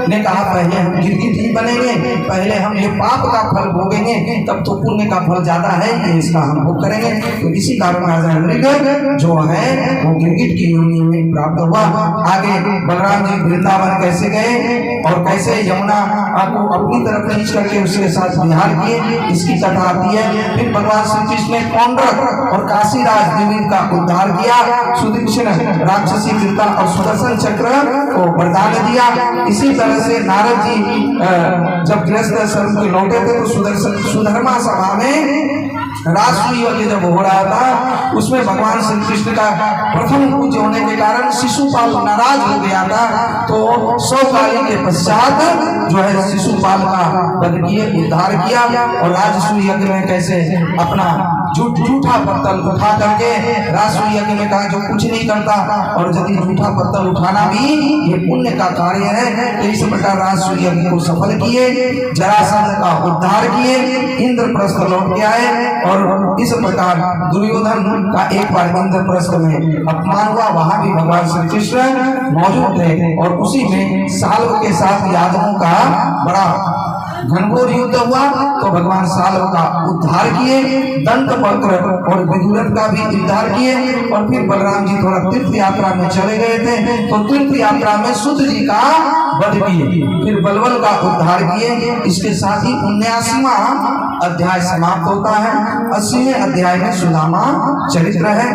ने कहा पहले हम गिरगिट ही बनेंगे, पहले हम ये पाप का फल भोगेंगे, तब तो पुण्य का फल ज्यादा है, इसका हम भोग करेंगे। तो इसी कारण राजा नृग जो है वो गिरगिट की योनि में प्राप्त हुआ। आगे बलराम जी वृंदावन कैसे गए और कैसे यमुना को अपनी तरफ खींच करके उसके साथ विहार किए, इसकी कथा आती है। फिर भगवान श्री कृष्ण ने पौंड्रक और काशीराज द्विविध का उद्धार किया, सुदीक्षण राक्षसी कृता और सुदर्शन चक्र को वरदान दिया। इसी तरह से नारद जी जब गृहस्थ आश्रम के लौटे थे तो सुधर्मा सभा में राजसूय यज्ञ जब हो रहा था उसमें भगवान श्री कृष्ण का प्रथम पूज्य होने के कारण शिशुपाल नाराज हो गया था। तो 100 काली के पश्चात जो है शिशुपाल का वध किए, उद्धार किया और राजसूय यज्ञ में कैसे अपना झूठा पत्तल उठा करके राजसूय यज्ञ में कहा जो कुछ नहीं करता और यदि झूठा पत्तल उठाना भी ये पुण्य का कार्य है। तो इस प्रकार राजसूय यज्ञ को सफल किए, जरासंध का उद्धार किए, इंद्रप्रस्थ लौट के आए और इस प्रकार दुर्योधन का एक बार इंद्रप्रस्थ में अपमान हुआ, वहां भी भगवान श्री कृष्ण मौजूद थे और उसी में साल्व के साथ यादवों का बड़ा घनघोर युद्ध हुआ। तो भगवान साल्व का उद्धार किए, दंत वक्र और विदुरथ का भी उद्धार किए और फिर बलराम जी थोड़ा तीर्थ यात्रा में चले गए थे तो तीर्थ यात्रा में सुत जी का वध किए, फिर बलवल का उद्धार किए। इसके साथ ही 79वां अध्याय समाप्त होता है। 80वें अध्याय में सुदामा चरित्र है।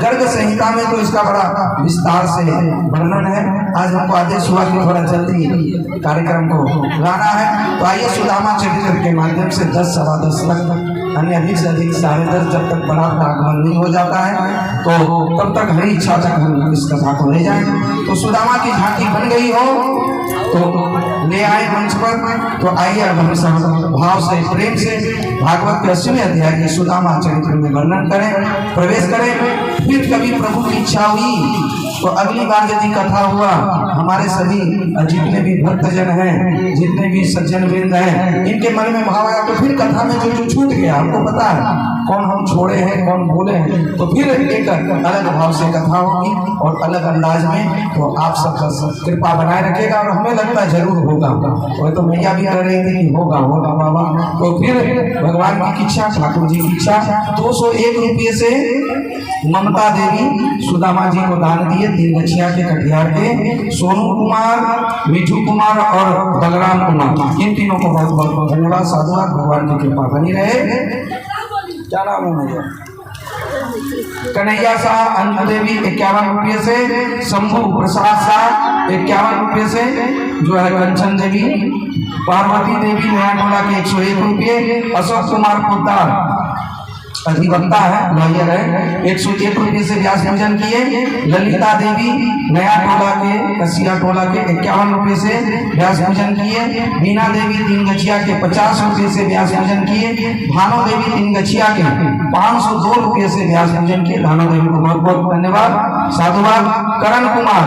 गर्ग संहिता में तो इसका बड़ा विस्तार से वर्णन है। आज हमको आदेश हुआ कि थोड़ा जल्दी कार्यक्रम को लाना है, तो आइए सुदामा चरित्र के माध्यम से 10 सवा 10 तक यानी अधिक से अधिक 10:30 जब तक बारात का आगमन नहीं हो जाता है तो तब तक हरी इच्छा तक हम इस कथा को ले जाएं। तो सुदामा की झांकी बन गई हो तो ले आए मंच पर। तो आइए अब हम सब भाव से प्रेम से भागवत के 80वें अध्याय के सुदामा चरित्र में वर्णन करें, प्रवेश करें। फिर कभी प्रभु की इच्छा हुई तो अगली बार यदि कथा हुआ, हमारे सभी जितने भी भक्तजन हैं, जितने भी सज्जन वृंद हैं, इनके मन में भाव आया तो फिर कथा में जो छूट गया, आपको पता है कौन हम छोड़े हैं कौन बोले हैं, तो फिर एक अलग भाव से कथा होगी और अलग अंदाज में। तो आप सब कृपा बनाए रखेगा और हमें लगता है जरूर होगा। वो तो मैया भी कह रही थी कि होगा होगा बाबा। तो फिर भगवान की इच्छा, ठाकुर जी की इच्छा, 201 रुपये से ममता देवी सुदामा जी को दान दिए, 3 गछिया के कटियार के। सोनू कुमार, मिठू कुमार और बलराम कुमार, इन तीनों को बहुत बहुत धन्यवाद, साधुवाद, भगवान की कृपा बनी रहे। क्या नाम है भैया? कन्हैया शाह अनंत देवी 51 रुपये से, शंभू प्रसाद शाह 51 रुपये से, जो है कंचन देवी, पार्वती देवी नया टोला के 101 रुपये, अशोक कुमार पोदार अधिवक्ता है, लॉयर है, 101 रुपये से व्यास पूजन किए। ललिता देवी नया टोला के कसिया टोला के 51 रुपये से व्यास पूजन किए। मीना देवी 3 गछिया के 50 रुपये से व्यास पूजन किए। भानो देवी 3 गछिया के 502 रुपये से व्यास पूजन किए। भानो देवी को बहुत बहुत धन्यवाद, साधुवाद। करण कुमार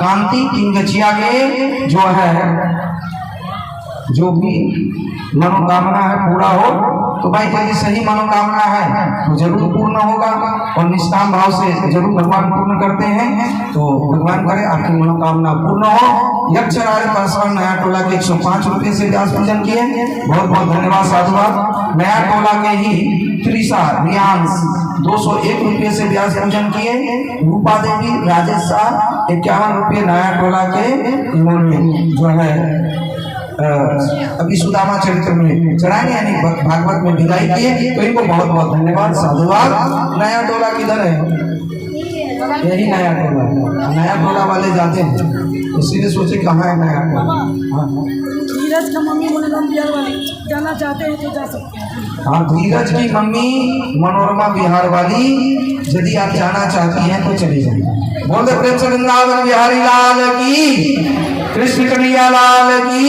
कांति 3 गछिया के, जो है जो भी मनोकामना है पूरा हो तो भाई यदि सही मनोकामना है तो जरूर पूर्ण होगा और निष्काम भाव से जरूर भगवान पूर्ण करते हैं। तो भगवान करे आपकी मनोकामना पूर्ण हो। यक्षराज पासवान नया टोला के 105 रुपये से व्यास पूजन किए, बहुत बहुत धन्यवाद, साधुवाद। नया टोला के ही त्रिशा रियांश 201 रुपये से व्यास पूजन किए। रूपा देवी राजेश शाह 51 रुपये नया टोला के, इन्होंने जो है अभी सुदामा चरित्र में चढ़ाएंगे यानी भागवत में विदाई किए, तो इनको बहुत बहुत धन्यवाद, साधुवाद। नया टोला किधर है? यही नया टोला, नया टोला वाले जाते हैं, इसीलिए सोचे कहाँ है नया टोला। धीरज का मम्मी मनोरमा बिहार वाली जाना चाहते हैं तो जा सकते हैं। हाँ, धीरज की मम्मी मनोरमा बिहार वाली यदि आप जाना चाहती हैं तो चली जाए। बोल दे प्रेम से वृंदावन बिहारी लाल की, कृष्ण कन्हैया लाल की।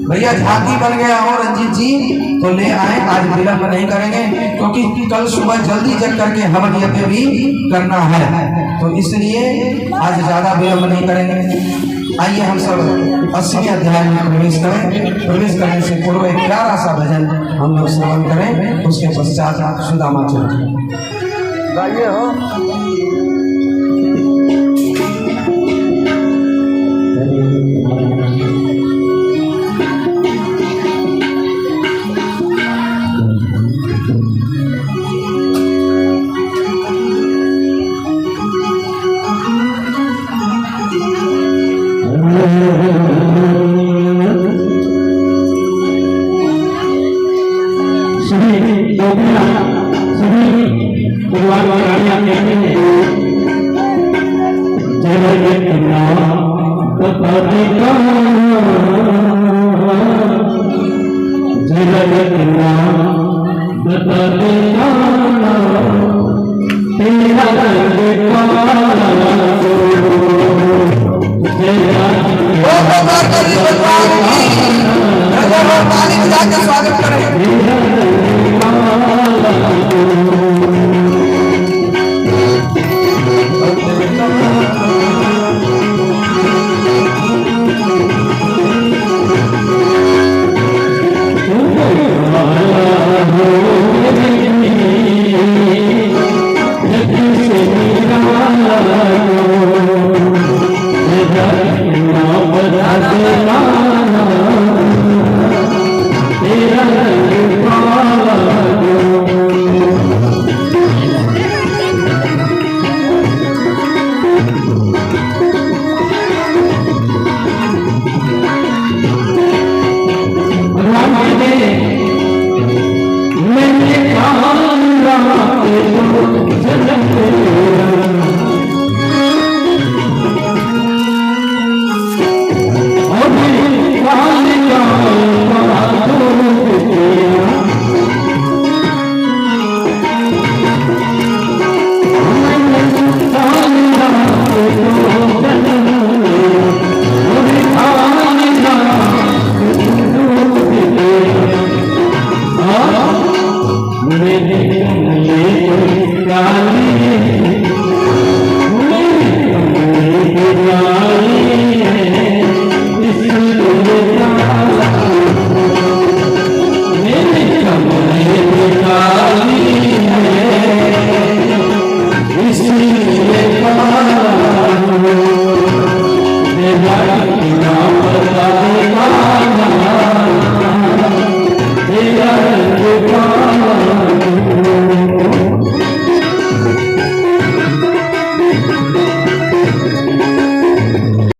भैया झांकी बन गया हो रंजीत जी, तो ले आए, आज विलंब नहीं करेंगे क्योंकि कल सुबह जल्दी जग करके हवन यज्ञ भी करना है, तो इसलिए आज ज्यादा विलंब नहीं करेंगे। आइए हम सब 80वें अध्याय में प्रवेश करें। प्रवेश करने से पूर्व एक प्यारा सा भजन हम लोग श्रवण करें, उसके पश्चात सुदामा चरित्र गाइए हो। स्वागत करें। Radhe